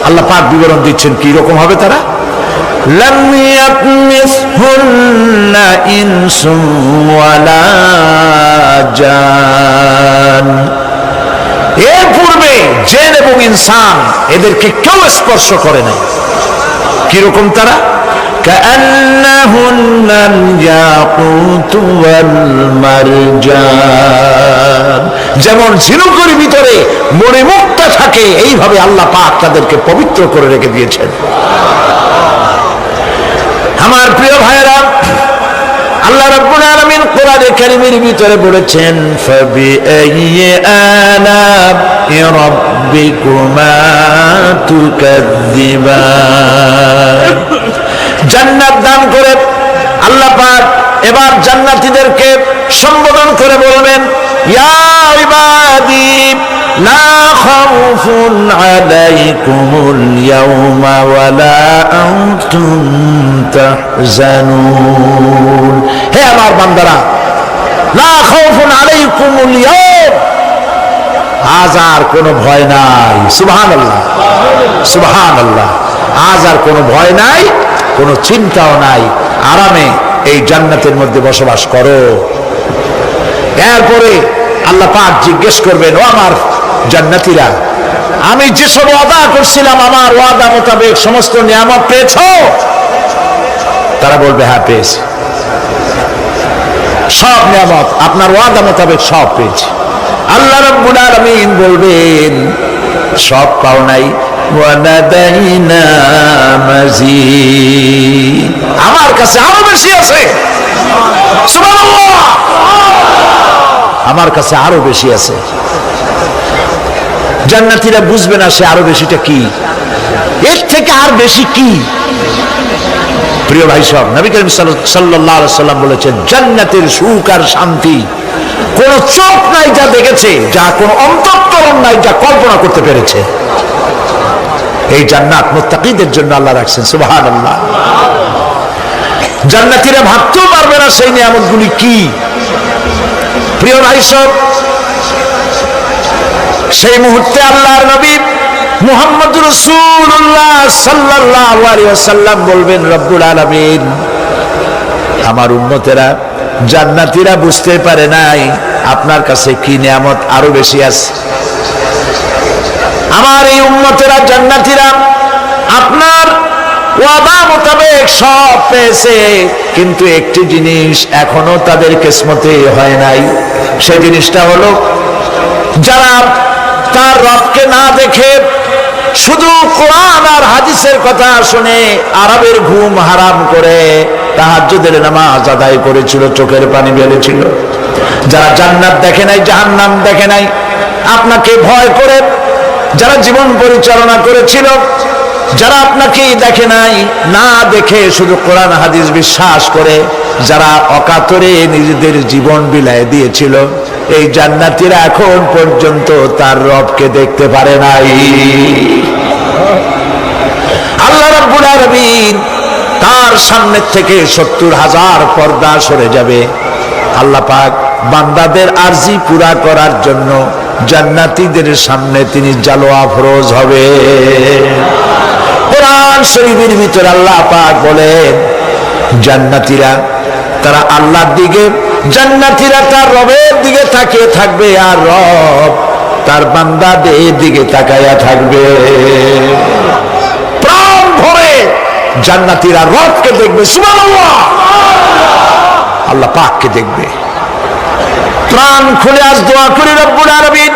C: আল্লাহ পাক বিবরণ দিচ্ছেন কি রকম হবে তারা। লাম ইয়াতমিসহুন্না ইনসুন ওয়ালা জান। এর পূর্বে জিন এবং ইনসান এদেরকে কেউ স্পর্শ করে নাই। কিরকম তারা? কাআন্নাহুন্নাল ইয়াকুতু ওয়াল মারজান, যেমন ঝিনুকের ভিতরে মণিমুক্তা থাকে, এইভাবে আল্লাহ পাক তাদেরকে পবিত্র করে রেখে দিয়েছেন। আমার প্রিয় ভাইরা, আল্লাহ রাব্বুল আলামিন কোরআনে কারীমের ভিতরে বলেছেন, ফাবিআইয়ি আলা'i রাব্বিকুমা তুকাযযিবান। জান্নাত দান করে আল্লাহ পাক এবার জান্নাতীদেরকে সম্বোধন করে বলবেন, ইয়া ইবাদি লা খাউফুন আলাইকুমুল ইয়াওমা ওয়ালা আনতুম তাহজানুন। হে আমার বান্দারা, লা খাউফুন আলাইকুমুল ইয়াওম, আজ আর কোনো ভয় নাই। সুবহানাল্লাহ, সুবহানাল্লাহ। আজ আর কোনো ভয় নাই, কোনো চিন্তাও নাই, আরামে এই জান্নাতের মধ্যে বসবাস করো। এরপরে আল্লাহ পাক জিজ্ঞেস করবেন, ও আমার জান্নাতীরা, আমি যেসব ওয়াদা করছিলাম আমার ওয়াদা মোতাবেক সমস্ত নিয়ামত পেয়েছো? তারা বলবে, হ্যাঁ পেয়েছি, সব নিয়ামত আপনার ওয়াদা মোতাবেক সব পেয়েছি। আল্লাহ রাব্বুল আলামিন বলবেন, সব পাও নাই, ওয়ালাদাইনা মাজিদ, আমার কাছে আরো বেশি আছে। সুবহানাল্লাহ, আমার কাছে আরো বেশি আছে। জান্নাতীরা বুঝবে না সে আরো বেশিটা কি, এর থেকে আর বেশি কি। প্রিয় ভাই সব, নবী করিম সাল্লাল্লাহু আলাইহি সাল্লাম বলেছেন, জান্নাতের সুখ আর শান্তি কোন চোখ নাই যা দেখেছে, যা কোন অন্তঃকরণ নাই যা কল্পনা করতে পেরেছে। এই জান্নাত মুত্তাকিদের জন্য আল্লাহ রাখছেন। সুবহানাল্লাহ। জান্নাতীরা ভাবতেও পারবে না সেই নিয়ামতগুলি কি। প্রিয় ভাই সব, সেই মুহূর্তে আল্লাহর নবী মুহাম্মদুর রাসূলুল্লাহ সাল্লাল্লাহু আলাইহি ওয়াসাল্লাম বলবেন, রব্বুল আলামিন, আমার উম্মতেরা জান্নাতীরা বুঝতে পারে নাই আপনার কাছে কি নিয়ামত আরো বেশি আছে। আমার এই উম্মতেরা জান্নাতীরা আপনার ওয়াদা মোতাবেক সব পেয়েছে, কিন্তু একটি জিনিস এখনো তাদের কিসমতে হয় নাই। সেই জিনিসটা হলো, যারা তার রবকে না দেখে শুধু কোরআন আর হাদিসের কথা শুনে আরবের ঘুম হারাম করে তাহাজ্জুদের নামাজ আদায় করেছিল, চোখের পানি বেরিয়েছিল, যারা জান্নাত দেখে নাই, জাহান্নাম দেখে নাই, আপনাকে ভয় করে যারা জীবন পরিচালনা করেছিল, যারা আপনাকে দেখে নাই, না দেখে শুধু কোরআন হাদিস বিশ্বাস করে যারা অকাতরে নিজেদের জীবন বিলায় দিয়েছিল, এই জান্নাতীরা এখন পর্যন্ত তার রবকে দেখতে পারে নাই। আল্লাহ রাব্বুল আলামিন তার সামনে থেকে ৭০,০০০ পর্দা সরে যাবে। আল্লাহ পাক বান্দাদের আরজি পুরা করার জন্য জান্নাতীদের সামনে তিনি জালোয়া ফরোজ হবে। কোরআন শরীফের ভিতরে আল্লাহ পাক বলেন, জান্নাতীরা তারা আল্লাহর দিকে, জান্নাতীরা তার রবের দিকে তাকিয়ে থাকবে, আর রব তার বান্দাদের দিকে তাকায়া থাকবে। প্রাণ ভরে জান্নাতীরা রবকে দেখবে। সুবহানাল্লাহ, আল্লাহ পাককে দেখবে। প্রাণ খুলে আজ দোয়া করি, রব্বুল আলামিন,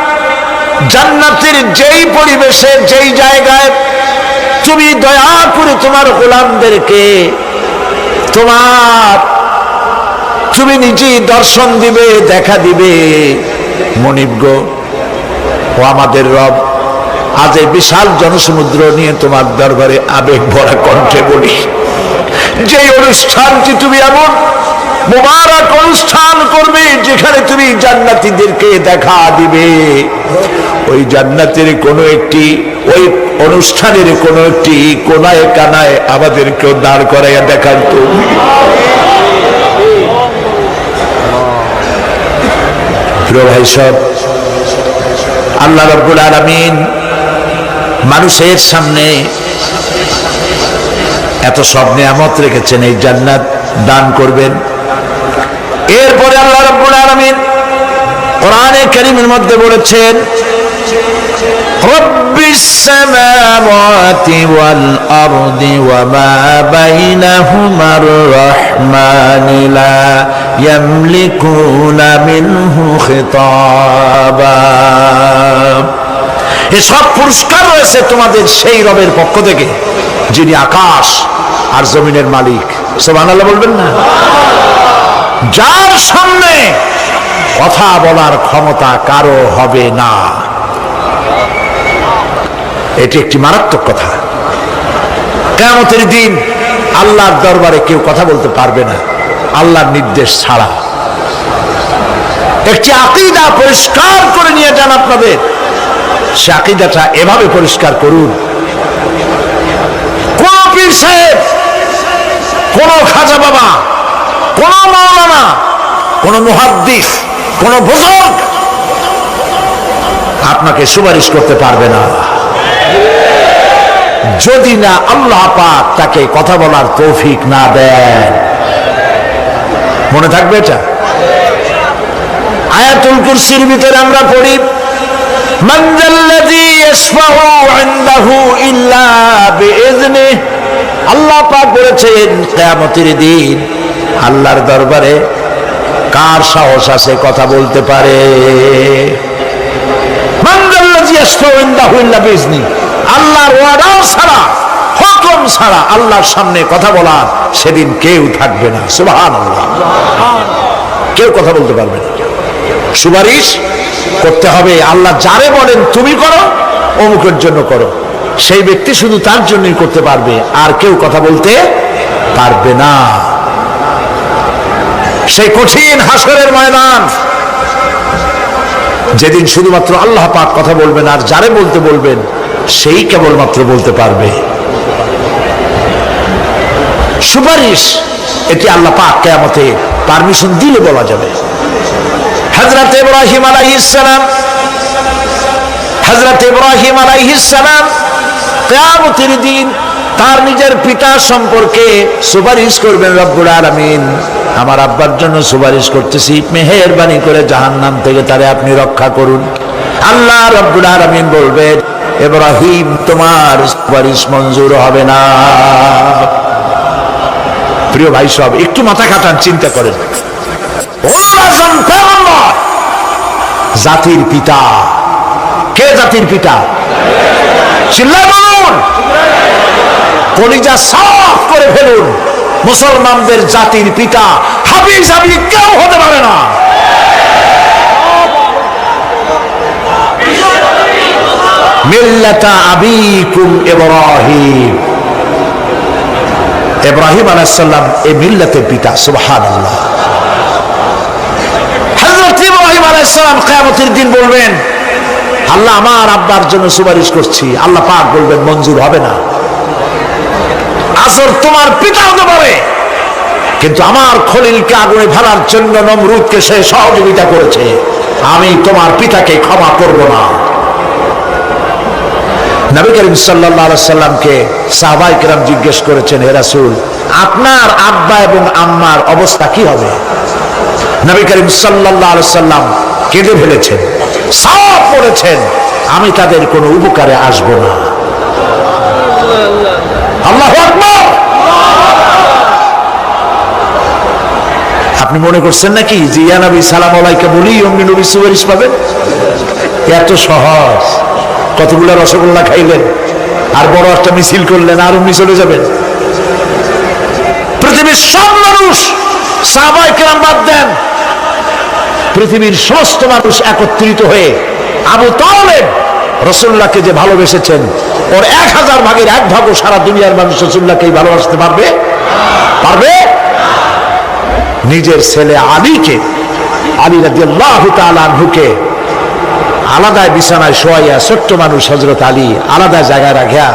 C: জান্নাতের যেই পরিবেশে, যেই জায়গায় তুমি দয়া করে তোমার গোলামদেরকে তুমি নিজেই দর্শন দিবে, দেখা দিবে। মনিব গো, ও আমাদের রব, আজ এই বিশাল জনসমুদ্র নিয়ে তোমার দরবারে আবেগ ভরা কণ্ঠে বলি, যে অনুষ্ঠানটি তুমি এমন মুবারক অনুষ্ঠান করবে যেখানে তুমি জান্নাতীদেরকে দেখা দিবে, ওই জান্নাতের কোনো একটি, ওই অনুষ্ঠানের কোনো একটি কোনায় কানায় আমাদেরকেও দাঁড় করাইয়া দেখার তো। প্রিয় ভাই সব, আল্লাহ রাব্বুল আলামিন মানুষের সামনে এত সব নিয়ামত রেখেছেন, এই জান্নাত দান করবেন। এরপরে আল্লাহ রাব্বুল আলামিন কোরআনে কারীমের মধ্যে বলেছেন, রব্বিস সামাওয়াতি ওয়াল আরদি ওয়া মা বাইনাহুমার রাহমানি লা ইয়ামলিকুনা মিনহু খিতাবা। এসব পুরস্কার রয়েছে তোমাদের সেই রবের পক্ষ থেকে যিনি আকাশ আর জমিনের মালিক। সুবহানাল্লাহ বলবেন না? যার সামনে কথা বলার ক্ষমতা কারো হবে না। এটি একটি মারাত্মক কথা। কিয়ামতের দিন আল্লাহর দরবারে কেউ কথা বলতে পারবে না আল্লাহর নির্দেশ ছাড়া। একটি আকীদা পরিষ্কার করে নিয়ে যান আপনাদের। সে আকীদাটা এভাবে পরিষ্কার করুন, কোন পীর সাহেব, কোন খাজা বাবা, কোন মাওলানা, কোন মুহাদ্দিস, কোন বুজুর্গ আপনাকে সুপারিশ করতে পারবে না যদি না আল্লাহ পাক তাকে কথা বলার তৌফিক না দেন। মনে থাকবে এটা। আয়াতুল কুরসির ভিতরে আমরা পড়ি, মান যাল্লাযী ইয়াশফাউ ইনদাহু ইল্লা বিইযনিহি। আল্লাহ পাক বলেছেন কিয়ামতের দিন আল্লাহর দরবারে কার সাহস আছে কথা বলতে পারে? মান যাল্লাযী ইয়াশফাউ ইনদাহু ইল্লা বিইযনিহি। আল্লাহর ওয়াদা ছাড়া, হুকুম ছাড়া আল্লাহর সামনে কথা বলার সেদিন কেউ থাকবে না। সুবহানাল্লাহ। কেউ কথা বলতে পারবে না। সুপারিশ করতে হবে আল্লাহ যারে বলেন তুমি করো, অমুকের জন্য করো, সেই ব্যক্তি শুধু তার জন্যই করতে পারবে, আর কেউ কথা বলতে পারবে না। সেই কঠিন হাসরের ময়দান যেদিন শুধুমাত্র আল্লাহ পাক কথা বলবেন, আর যারে বলতে বলবেন সেই কেবলমাত্র বলতে পারবে। সুপারিশ এটি আল্লাহ পাক কিয়ামতে পারমিশন দিলে বলা যাবে। হযরত ইব্রাহিম আলাইহিস সালাম কিয়ামতের দিন তার নিজের পিতা সম্পর্কে সুপারিশ করবেন। রব্বুল আলামিন, আমার আব্বার জন্য সুপারিশ করতেছি, মেহেরবানি করে জাহান্নাম থেকে তারে আপনি রক্ষা করুন। আল্লাহ রব্বুল আলামিন বলবেন, ইব্রাহিম তোমার সুপারিশ মঞ্জুর হবে না। প্রিয় ভাই সব একটু মাথা খাটান, চিন্তা করেন। জাতির পিতা কে? জাতির পিতা চিল্লায় বলুন, কলিজা সাফ করে ফেলুন। মুসলমানদের জাতির পিতা হাফিজ আবি কেউ হতে পারে না। মিল্লাতা আবিকুম ইব্রাহিম। ইব্রাহিম আলাইহিস সালাম এই মিল্লাতের পিতা। সুবহানাল্লাহ। হযরত ইব্রাহিম আলাইহিস সালাম কিয়ামতের দিন বলবেন, আল্লাহ আমার আব্বার জন্য সুপারিশ করছি। আল্লাহ পাক বলবেন মঞ্জুর হবে না। আসর তোমার পিতা হতে পারে, কিন্তু আমার খলিলকে আগুনে ফেলার জন্য নমরুদকে সে সহযোগিতা করেছে, আমি তোমার পিতাকে ক্ষমা করব না। নবী করিম সাল্লাল্লাহু আলাইহি সাল্লামকে সাহাবায়ে কেরাম জিজ্ঞেস করেছেন, হে রাসূল, আপনার আব্বা এবং আম্মার অবস্থা কি হবে? নবী করিম সাল্লাল্লাহু আলাইহি সাল্লাম কেঁদে ফেলেছেন, সাফ বলেছেন, আমি তাদের কোনো উপকারে আসব না। আল্লাহু আকবার। আপনি মনে করছেন নাকি যে ইয়া নবী সালাম আলাইকা বলি অমনি নবী সুপারিশ পাবেন? এত সহজ। কতগুলো রসগোল্লা খাইলেন আর বড় একটা মিছিল করলেন আর অমনি চলে যাবেন? পৃথিবীর সব মানুষ, সাহাবায়ে কেরাম বাদ দেন, পৃথিবীর সমস্ত মানুষ একত্রিত হয়ে আবু তালেব রাসূলুল্লাহকে যে ভালোবেসেছেন, ওর 1000 ভাগের 1 ভাগও সারা দুনিয়ার মানুষ রাসূলুল্লাহকে ভালোবাসতে পারবে? পারবে? নিজের ছেলে আলীকে, আলী রাদিয়াল্লাহু তাআলা আনহুকে আলাদা বিছানায় শোয়াইয়া, ছোট্ট মানুষ হযরত আলী আলাদা জায়গায় রাখিয়া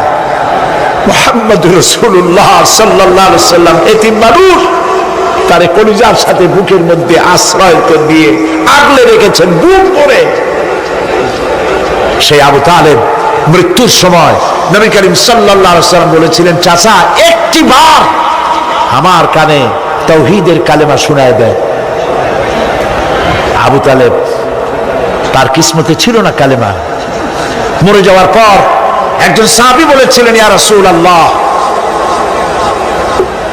C: মুহাম্মদুর রাসূলুল্লাহ সাল্লাল্লাহু আলাইহি ওয়াসাল্লাম এতিম মানুষ তারে কলিজার সাথে বুকের মধ্যে আশ্রয় দিয়ে আগলে রেখেছেন বুক করে। সেই আবু তালেব মৃত্যুর সময় নবী করিম সাল্লাল্লাহু আলাইহি ওয়াসাল্লাম বলেছিলেন, চাচা একটি বার আমার কানে তাওহীদের কালেমা শোনায় দেয়। আবু তালেব তার কিসমতে ছিল না কালেমা। মরে যাওয়ার পর একজন সাহাবী বলেছিলেন, ইয়া রাসূলুল্লাহ,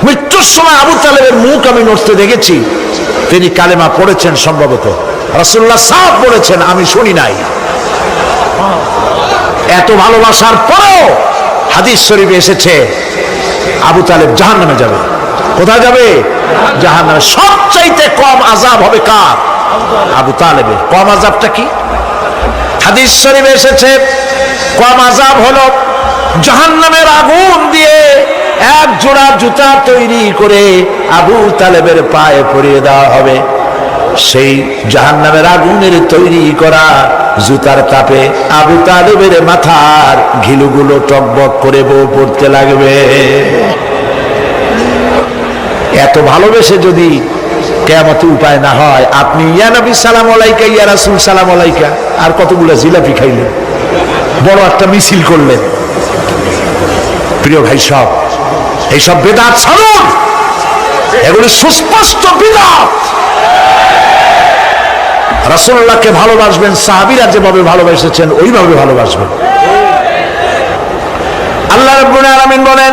C: মৃত্যুর সময় আবু তালেবের মুখ আমি নড়তে দেখেছি, তিনি কালেমা পড়েছেন সম্ভবত। রাসূলুল্লাহ সাফ বলেছেন, আমি শুনি নাই। এত ভালোবাসার পরেও হাদিস শরীফে এসেছে আবু তালেব জাহান্নামে যাবে। কোথায় যাবে? জাহান্নামে। সবচাইতে কম আযাব হবে কার? আবু তালেবের। কম আযাবটা কি? হাদিস শরীফে এসেছে কম আযাব হলো জাহান্নামের আগুন দিয়ে এক জোড়া জুতা তৈরি করে আবু তালেবের পায়ে পরিয়ে দেওয়া হবে। সেই জাহান্নামের আগুনের তৈরি করা জুতার তাপে আবু তালেবের মাথার ঘিলুগুলো টকবক করে বউ পড়তে লাগবে। এত ভালোবেসে যদি কিয়ামতে উপায় না হয়, আপনি ইয়া নবী সালাম আলাইকা, ইয়া রাসূল সালাম আলাইকা, আর কতগুলো জিলাপি খাইলেন, বড় একটা মিছিল করলেন। প্রিয় ভাই সব, এইসব বেদাত ছাড়ুন, এগুলি সুস্পষ্ট বিদআত। রাসূলুল্লাহকে ভালোবাসবেন, সাহাবীরা যেভাবে ভালোবেসেছেন ওইভাবে ভালোবাসবেন। আল্লাহ রাব্বুল আলামিন বলেন,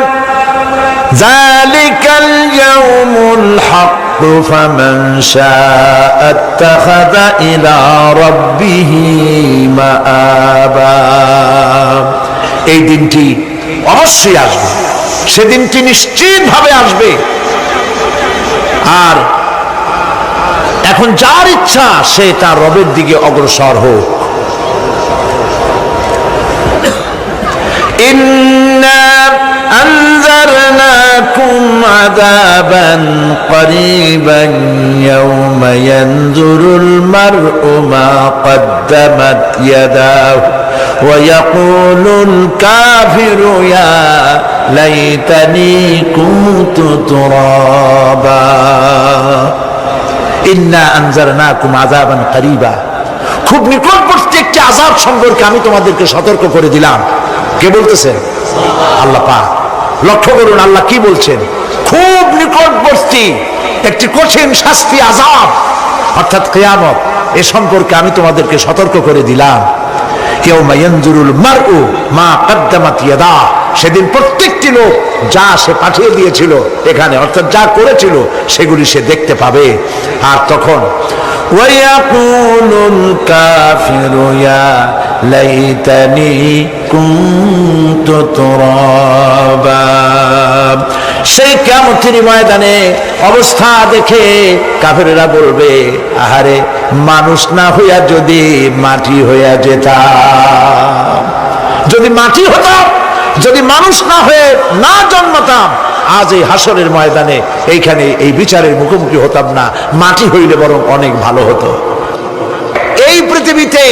C: যালিকাল ইয়াউমুল হক ফামান শাআ আত্তাখাযা ইলা রাব্বিহি মাআবা। এই দিনটি অবশ্যই আসবে, সেদিনটি নিশ্চিতভাবে আসবে। আর এখন যার ইচ্ছা সে তার রবের দিকে অগ্রসর হোক। ইন্না আনজারনাকুম আযাবান করিবান ইয়াওমা ইয়ানজুরুল মার'উ মা কদ্দামাত ইয়াদাহু ওয়া ইয়াকুলুল কাফিরু ইয়া লাইতানি কুনতু তুরাবা। ইন্না আনজারনাকুম আযাবান করিবা, খুব নিকটবর্তী একটি আযাব সম্পর্কে আমি তোমাদেরকে সতর্ক করে দিলাম। কে বলতেছেন? আল্লাহ পাক। লক্ষ্য করুন আল্লাহ কি বলছেন, খুব নিকটবর্তী একটি কঠিন শাস্তি আযাব অর্থাৎ কিয়ামত, এ সম্পর্কে আমি তোমাদেরকে সতর্ক করে দিলাম। ইয়াউমা ইয়ানজুরুল মার'উ মা কদ্দামাত ইয়াদা, সেদিন প্রত্যেকটি লোক যা সে পাঠিয়ে দিয়েছিল এখানে, অর্থাৎ যা করেছিল সেগুলি সে দেখতে পাবে। আর তখন ওয়ায়াকুলুল কাফিরু ইয়া লাইতানি কুনতু তুরাবা। সেই কিয়ামতের ময়দানে অবস্থা দেখে কাফেরেরা বলবে, আহারে মানুষ না হইয়া যদি মাটি হইয়া যেতাম, যদি মাটি হতাম, যদি মানুষ না হয়ে না জন্মতাম, আজ এই হাসরের ময়দানে এইখানে এই বিচারের মুখোমুখি হতাম না, মাটি হইলে বরং অনেক ভালো হতো। এই পৃথিবীতে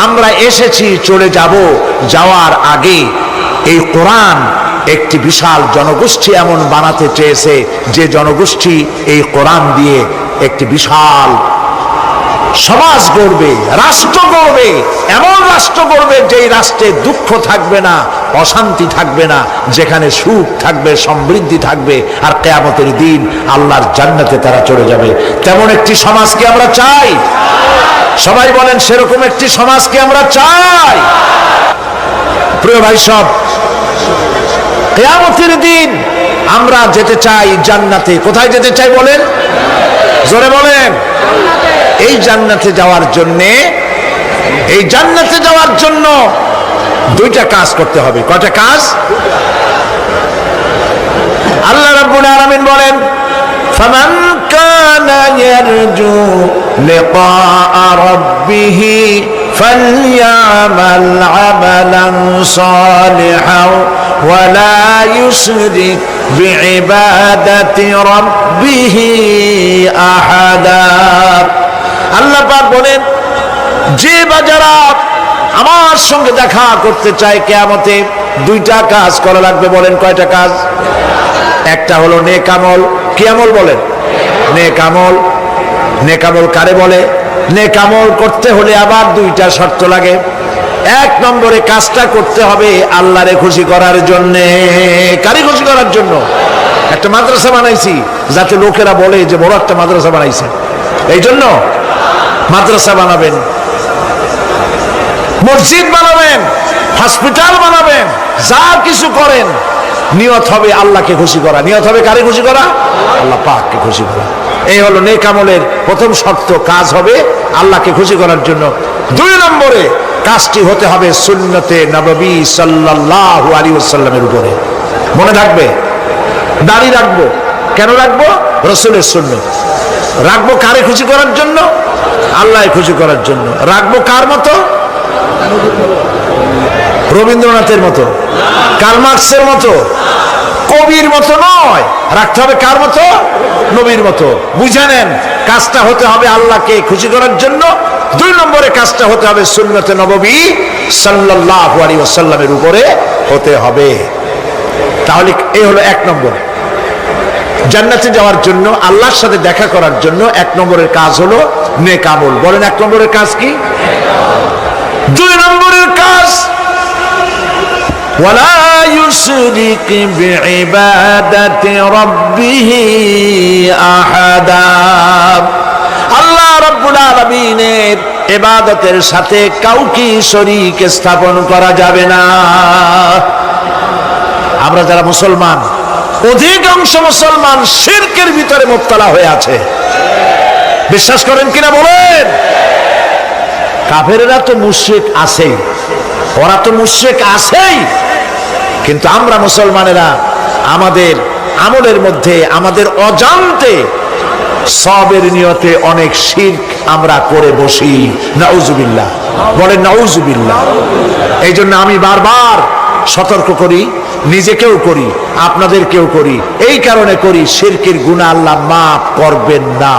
C: আমরা এসেছি, চলে যাব, যাওয়ার আগে এই কোরআন একটি বিশাল জনগোষ্ঠী এমন বানাতে চেয়েছে যে জনগোষ্ঠী এই কোরআন দিয়ে একটি বিশাল সমাজ গড়বে, রাষ্ট্র গড়বে, এমন রাষ্ট্র গড়বে যেই রাষ্ট্রে দুঃখ থাকবে না, অশান্তি থাকবে না, যেখানে সুখ থাকবে, সমৃদ্ধি থাকবে, আর কিয়ামতের দিন আল্লাহর জান্নাতে তারা চলে যাবে। তেমন একটি সমাজকে আমরা চাই। সবাই বলেন, সেরকম একটি সমাজকে আমরা চাই। প্রিয় ভাই সব, কিয়ামতের দিন আমরা যেতে চাই জান্নাতে। কোথায় যেতে চাই বলেন? জোরে বলেন। এই জান্নাতে যাওয়ার জন্য দুইটা কাজ করতে হবে। কয়টা কাজ? আল্লাহ রাব্বুল আলামিন বলেন, ফামান কানা ইয়ারজু লিকা রাব্বিহি ফালইয়ামাল আমালান সালিহান ওয়া লা ইউশরিক বিইবাদাতি রাব্বিহি আহাদা। আল্লাহ পাক বলেন, যে বাজারা আমার সঙ্গে দেখা করতে চায় কিয়ামতে, দুইটা কাজ করা লাগবে। বলেন কয়টা কাজ? একটা হলো নেক আমল। কি আমল বলেন? নেক আমল। নেক আমল কারে বলে? নেক আমল করতে হলে আবার দুইটা শর্ত লাগে। এক নম্বরে কাজটা করতে হবে আল্লাহরে খুশি করার জন্য। কারে খুশি করার জন্য? একটা মাদ্রাসা বানাইছি যাতে লোকেরা বলে যে বড় একটা মাদ্রাসা বানাইছে, এই জন্য মাদ্রাসা বানাবেন, মসজিদ বানাবেন, হসপিটাল বানাবেন, যা কিছু করেন নিয়ত হবে আল্লাহকে খুশি করা। নিয়ত হবে কারে খুশি করা? আল্লাহ পাককে খুশি করা। এই হলো নেক আমলের প্রথম শর্ত, কাজ হবে আল্লাহকে খুশি করার জন্য। দুই নম্বরে কাজটি হতে হবে সুন্নতে নববী সাল্লাল্লাহু আলাইহি ওয়াসাল্লামের উপরে। মনে থাকবে, দাড়ি রাখবো কেন রাখবো? রাসূলের সুন্নাত। রাখবো কারে খুশি করার জন্য? আল্লাহ খুশি করার জন্য। রাখবো কার মতো? রবীন্দ্রনাথের মতো, কার্ল মার্কসের মতো, কবির মতো নয়। রাখতে হবে কার মতো? নবীর মতো। বুঝে নেন, কাজটা হতে হবে আল্লাহকে খুশি করার জন্য। দুই নম্বরে কাজটা হতে হবে সুন্নতে নববী সাল্লাল্লাহু আলাইহি ওয়াসাল্লামের উপরে হতে হবে। তাহলে এই হলো এক নম্বর। জান্নাতে যাওয়ার জন্য, আল্লাহর সাথে দেখা করার জন্য এক নম্বরের কাজ হলো নেক আমল। বলেন এক নম্বরের কাজ কি? দুই নম্বরের কাজ ওয়ালা ইউশরিক বিইবাদাতি রাব্বিহি আহাদা। আল্লাহ রাব্বুল আলামিনের ইবাদতের সাথে কাউকে শরীক স্থাপন করা যাবে না। আমরা যারা মুসলমান, অধিকাংশ মুসলমান শিরকের ভিতরে মুবতালা হয়ে আছে। বিশ্বাস করেন কিনা বলেন? কাফেরেরা তো মুশরিক আছেই, ওরা তো মুশরিক আছেই, কিন্তু আমরা মুসলমানেরা আমাদের আমলের মধ্যে আমাদের অজান্তে সবের নিয়তে অনেক শিরক আমরা করে বসি। নাউজুবিল্লাহ, বলেন নাউজুবিল্লাহ। এই জন্য আমি বারবার সতর্ক করি, নিজেকেও করি, আপনাদেরকেও করি। এই কারণে করি, শিরকের গুনাহ আল্লাহ মাফ করবেন না।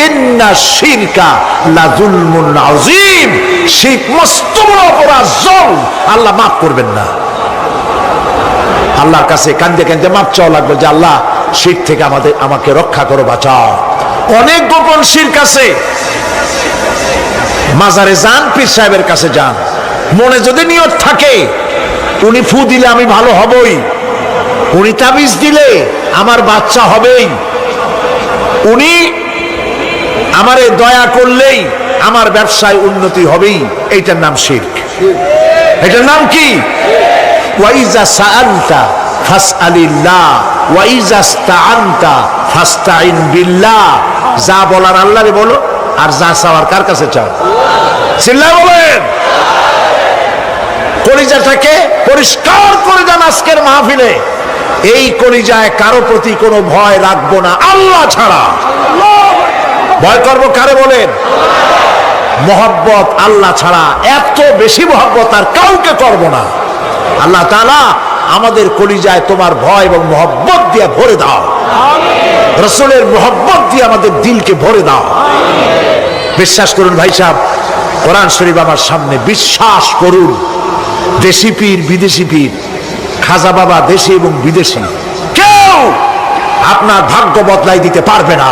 C: ইন্না শিরকা লাযুলমুন আযীম। শিরক মস্ত বড় অপরাধ, জুলম, আল্লাহ মাফ করবেন না। আল্লাহর কাছে কান্দে কান্দে মাপ চাওয়া লাগবে যে আল্লাহ শিরক থেকে আমাকে রক্ষা করো, বাঁচাও। অনেক গোপন শিরক আছে। মাজারে যান, পীর সাহেবের কাছে যান, মনে যদি নিয়ত থাকে উনি ফু দিলে আমি ভালো হবই, উনি তাবিজ দিলে আমার বাচ্চা হবেই, উনি আমারে দয়া করলেই আমার ব্যবসায় উন্নতি হবেই, এইটার নাম শিরক। এটার নাম কি? ওয়াইজা সাআলতা ফাসআলিল্লাহ ওয়াইজা ইসতাআনতা ফাসতাইন বিল্লাহ। যা বলার আল্লাহরে বলো, আর যা চাওয়ার কার কাছে চাও? চিল্লায় বলেন। কলিজাটাকে পরিষ্কার করে দেন আজকের মাহফিলে। এই কলিজায় কারো প্রতি কোনো ভয় রাখবো না আল্লাহ ছাড়া। ভয় করবো কারে বলেন? মহব্বত আল্লাহ ছাড়া, এত বেশি মহব্বত আর কাউকে করবো না। আল্লাহ তাআলা আমাদের কলিজায় তোমার ভয় এবং মহব্বত দিয়ে ভরে দাও। রাসূলের মহব্বত দিয়ে আমাদের দিলকে ভরে দাও। বিশ্বাস করুন ভাই সাহেব, কোরআন শরীফ আমার সামনে, বিশ্বাস করুন, দেশি পীর বিদেশি পীর, খাজা বাবা দেশি এবং বিদেশি, কেউ আপনার ভাগ্য বদলাই দিতে পারবে না।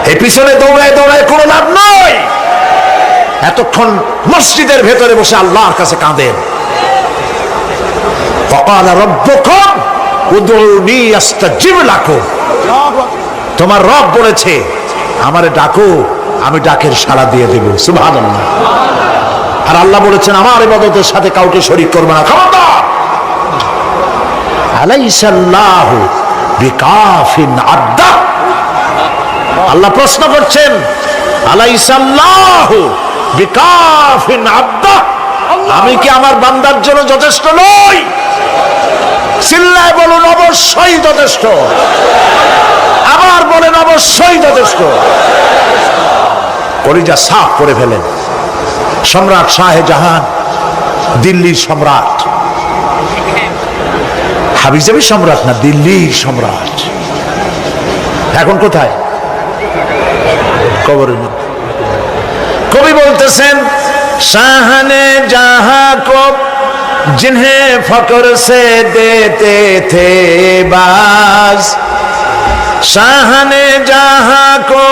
C: এই পিছনে দৌড়ায় দৌড়ায় কোনো লাভ নয়। এতক্ষণ মসজিদের ভেতরে বসে আল্লাহর কাছে কাঁদেন। ওয়াকালা রাব্বুকুম উদউনি আস্তাজিব লাকুম। তোমার রব বলেছে আমারে ডাকো, আমি ডাকের সাড়া দিয়ে দেব। সুবহানাল্লাহ। আর আল্লাহ বলেছেন আমার ইবাদতের সাথে কাউকে শরীক করবে না। খবরদার। আলাইসাল্লাহু বিকাফিন আবদা। আল্লাহ প্রশ্ন করছেন, আলাইসাল্লাহু বিকাফিন আবদা, আমি কি আমার বান্দার জন্য যথেষ্ট নই? চিল্লায় বলুন অবশ্যই যথেষ্ট। আবার বলেন অবশ্যই যথেষ্ট। কলিজা সাফ করে ফেলেন। সম্রাট শাহজাহান, দিল্লির সম্রাট, হাবিজাবি সম্রাট না, দিল্লির সম্রাট। এখন কোথায়? কবরের মধ্যে। কবি বলতেছেন, শাহনে জাহাं को जिन्हें फक्र से देते थे बाज, शाहने जहां को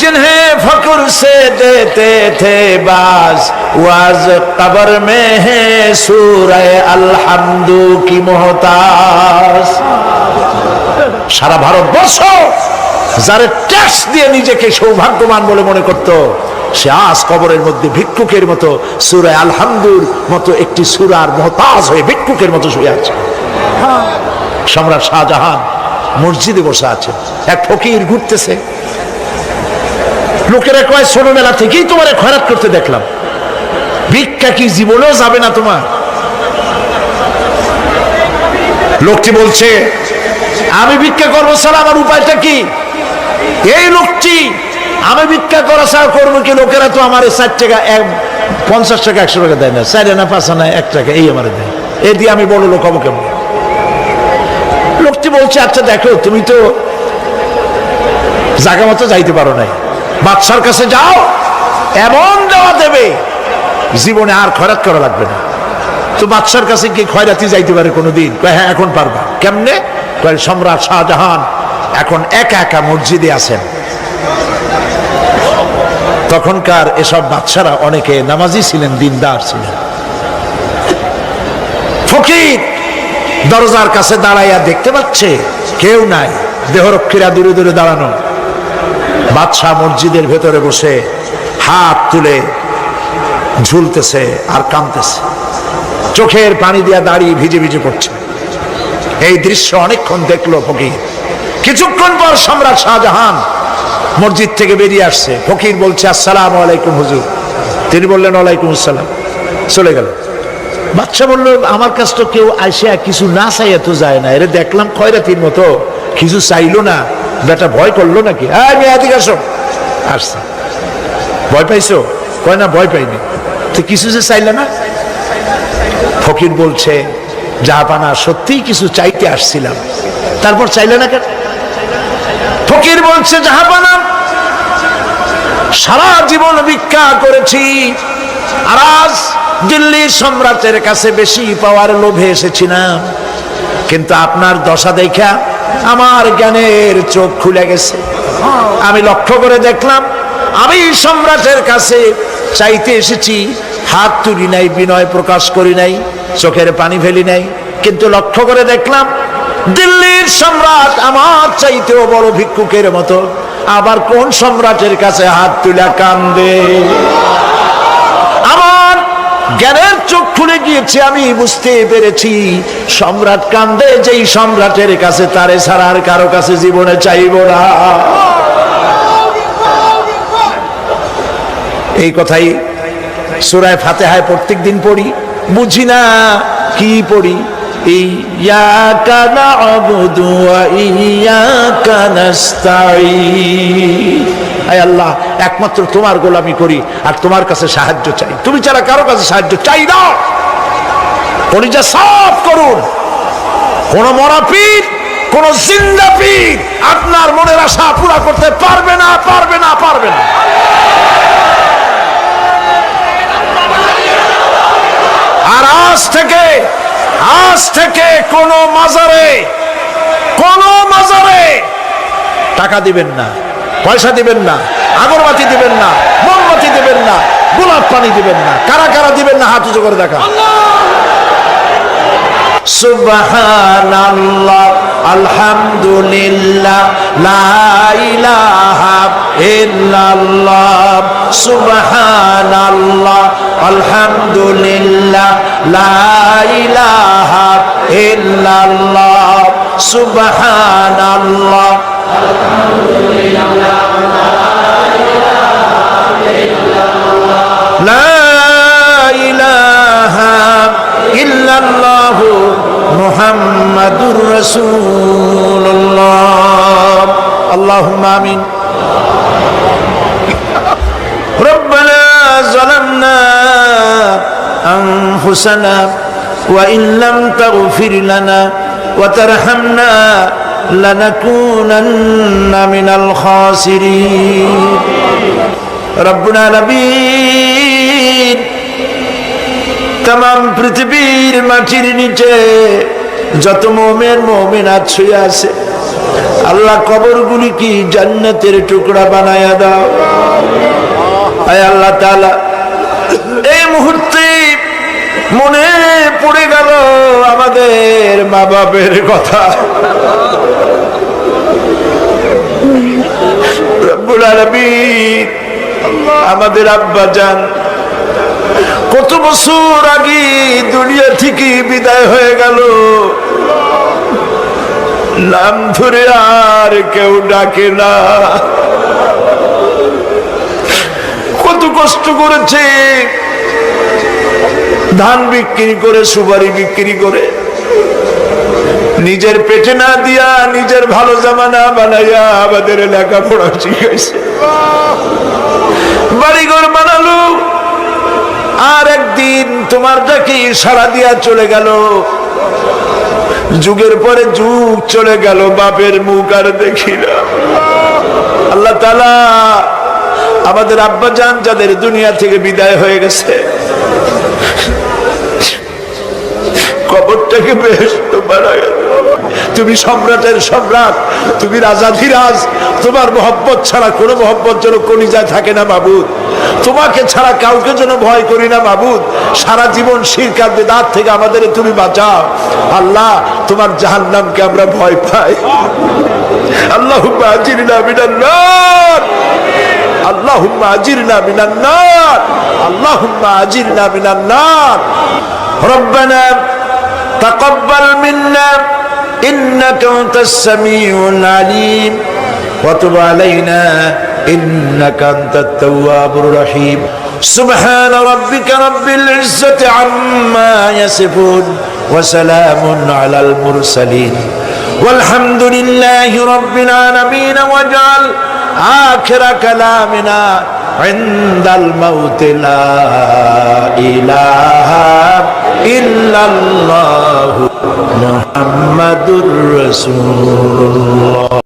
C: जिन्हें फकुर से देते थे बाज वाज कब्र में है सूरह अलहम्दु की मोहताज। সারা ভারতবর্ষ যারা ট্যাক্স দিয়ে নিজেকে সৌভাগ্যবান বলে মনে করত, সে আজ কবরের মধ্যে ভিক্ষুকের মতো সূরা আলহামদুর মতো একটি সূরার মুহতাজ হয়ে ভিক্ষুকের মতো শুয়ে আছে। সম্রাট শাহজাহান মসজিদে বসে আছে, এক ফকির ঘুরতেছে। লোকেরা কয় ছোটবেলা থেকেই তোমার খয়রাত করতে দেখলাম, ভিক্ষা কি জীবনেও যাবে না তোমার? লোকটি বলছে আমি ভিক্ষা করবো ছাড়া আমার উপায়টা কি? এই লোকটি আমি ভিক্ষা করা ছাড়া করবো কি? লোকেরা তো আমার 4 টাকা 50 টাকা 100 টাকা দেয় না, 4 আনা 5 আনা 1 টাকা এই আমার দেয়, এই দিয়ে আমি বড় লোক হবো কেমন? লোকটি বলছে আচ্ছা দেখো, তুমি তো জায়গা মতো যাইতে পারো নাই, বাদশার কাছে যাও, এমন দেওয়া দেবে জীবনে আর খয়রাত করা লাগবে না। তো বাদশার কাছে কি খয়রাতি যাইতে পারে কোনোদিন? হ্যাঁ এখন পারবা। কেমনে? সম্রাট শাহজাহান এখন একা একা মসজিদে আছেন। তখনকার এসব বাদশারা অনেকে নামাজি ছিলেন, দিনদার ছিলেন। ফকির দরজার কাছে দাঁড়াইয়া দেখতে পাচ্ছে কেউ নাই, দেহরক্ষীরা দূরে দূরে দাঁড়ানো। বাদশাহ মসজিদের ভেতরে বসে হাত তুলে ঝুলতেছে আর কাঁদতেছে, চোখের পানি দিয়া দাঁড়িয়ে ভিজে ভিজে পড়ছে। এই দৃশ্য অনেকক্ষণ দেখলো ফকির। কিছুক্ষণ পর সম্রাট শাহজাহান মসজিদ থেকে বেরিয়ে আসছে। ফকির বলছে আসসালামু আলাইকুম হুজুর। তিনি বললেন ওয়ালাইকুম আসসালাম, চলে গেল। বাদশাহ বলল আমার কাছে তো কেউ আইসা কিছু না চাইয়া তো যায় না, এরে দেখলাম খয়রাতির মতো কিছু চাইলো না, বেটা ভয় করলো নাকি? আসছে। ভয় পাইছো? কয় না ভয় পাইনি। তো কিছু যে চাইলে না? ফকির বলছে জাহাপানা সত্যিই কিছু চাইতে আসছিলাম। তারপর চাইলে না কেন? ফকির বলছে জাহাপানা সারা জীবন ভিক্ষা করেছি, আর আজ দিল্লির সম্রাটের কাছে বেশি পাওয়ার লোভে এসেছিলাম, কিন্তু আপনার দশা দেখা আমার জ্ঞানের চোখ খুলে গেছে। আমি লক্ষ্য করে দেখলাম আমি সম্রাটের কাছে চাইতে এসেছি, হাত তুলি নাই, বিনয় প্রকাশ করি নাই, চোখের পানি ফেলি নাই, কিন্তু লক্ষ্য করে দেখলাম দিল্লির সম্রাট আমার চাইতেও বড় ভিক্ষুকের মতো। আবার কোন সম্রাটের কাছে হাত তুলে কান্দে? আমার জ্ঞানের চোখ খুলে গিয়েছে, আমি বুঝতে পেরেছি সম্রাট কান্দে যেই সম্রাটের কাছে, তারে ছাড়া আর কারো কাছে জীবনে চাইব না। এই কথাই সূরা ফাতিহায় প্রত্যেক দিন পড়ি, বুঝি না কি পড়ি। ইয়াকা না'বুদু ওয়া ইয়াকা নাস্তাঈন। আয় আল্লাহ, একমাত্র তোমার গোলামি করি আর তোমার কাছে সাহায্য চাই, তুমি ছাড়া কারো কাছে সাহায্য চাই না। কলিজা সাফ করুন। কোন মরা পীর, কোন জিন্দা পীর আপনার মনের আশা পুরা করতে পারবে না, পারবে না, পারবে না। আর আজ থেকে কোন মাজারে টাকা দিবেন না, পয়সা দিবেন না, আগরবাতি দিবেন না, মোমবাতি দিবেন না, গোলাপ পানি দিবেন না। কারা কারা দিবেন না হাত উঁচু করে দেখা। সুবহানাল্লাহ, আলহামদুলিল্লাহ, লা ইলাহা ইল্লাল্লাহ। সুবহানাল্লাহ, আলহামদুলিল্লাহ, লা ইলাহা ইল্লাল্লাহ। সুবহানাল্লাহ, আলহামদুলিল্লাহ, লা ইলাহা ইল্লাল্লাহ, মুহাম্মাদুর রাসূলুল্লাহ। আল্লাহুম্মা আমিন। রব্বানা যালামনা আনফুসানা ওয়া ইন লাম তাগফির লানা ওয়া তারহামনা লানাকুনান্না মিনাল খাসিরিন। রব্বুল আলামিন, तमाम পৃথিবীর মাটির নিচে যত মুমিন মুমিনাত শুয়ে আছে, আল্লাহ কবরগুলি কি জান্নাতের টুকরা বানায়া দাও। আয় আল্লাহ তাআলা, এই মুহূর্তে মনে পড়ে গেল আমাদের মা বাপের কথা। রব্বুল আলামিন, আমাদের আব্বা জান কত বছর আগে দুনিয়া থেকে বিদায় হয়ে গেল, নাম ধরে আর কেউ ডাকে না। কত কষ্ট করেছে, ধান বিক্রি করে, সুপারি বিক্রি করে, নিজের পেটে না দিয়া নিজের ভালো জামা না বানাইয়া আমাদের লেখাপড়া শিখাইছে, বাড়িঘর বানালো। আর একদিন তোমার ডাকে সাড়া দিয়া চলে গেল। যুগের পরে যুগ চলে গেল, বাপের মুখ আর দেখি না। আল্লাহ তাআলা, আমাদের আব্বা জান যাদের দুনিয়া থেকে বিদায় হয়ে গেছে, কবরটাকে বেহেশত বানায়। তুমি সম্রাটের সম্রাট, তুমি রাজাধিরাজ, তোমার মহব্বত ছাড়া কোনো মহব্বত যেন কলিজায় থাকে না মাবুদ। তোমাকে ছাড়া কাউকে যেন ভয় করি না মাবুদ। সারা জীবন শিরক আর বিদআত থেকে আমাদের তুমি বাঁচাও আল্লাহ। তোমার জাহান্নামকে আমরা ভয় পাই। আল্লাহুম্মা আজিরনা মিনান নার, আল্লাহুম্মা আজিরনা মিনান নার, আল্লাহুম্মা আজিরনা মিনান নার। রব্বানা তাকাব্বাল মিন্না ইন্নাকা আনতাস সামিউল আলিম ওয়া তুব আলাইনা ইন্নাকা আনতাত তাওয়াবুর রহিম। সুবহানা রাব্বিকা রাব্বিল ইজ্জাতি আম্মা ইয়াসিফুন ওয়া সালামুন আলাল মুরসালিন ওয়ালহামদুলিল্লাহি রাব্বিল আলামিন। ওয়াজআল আখিরা কালামিনা ইনদাল মাউত লা ইলাহা ইল্লাল্লাহু মুহাম্মাদুর রাসূলুল্লাহ।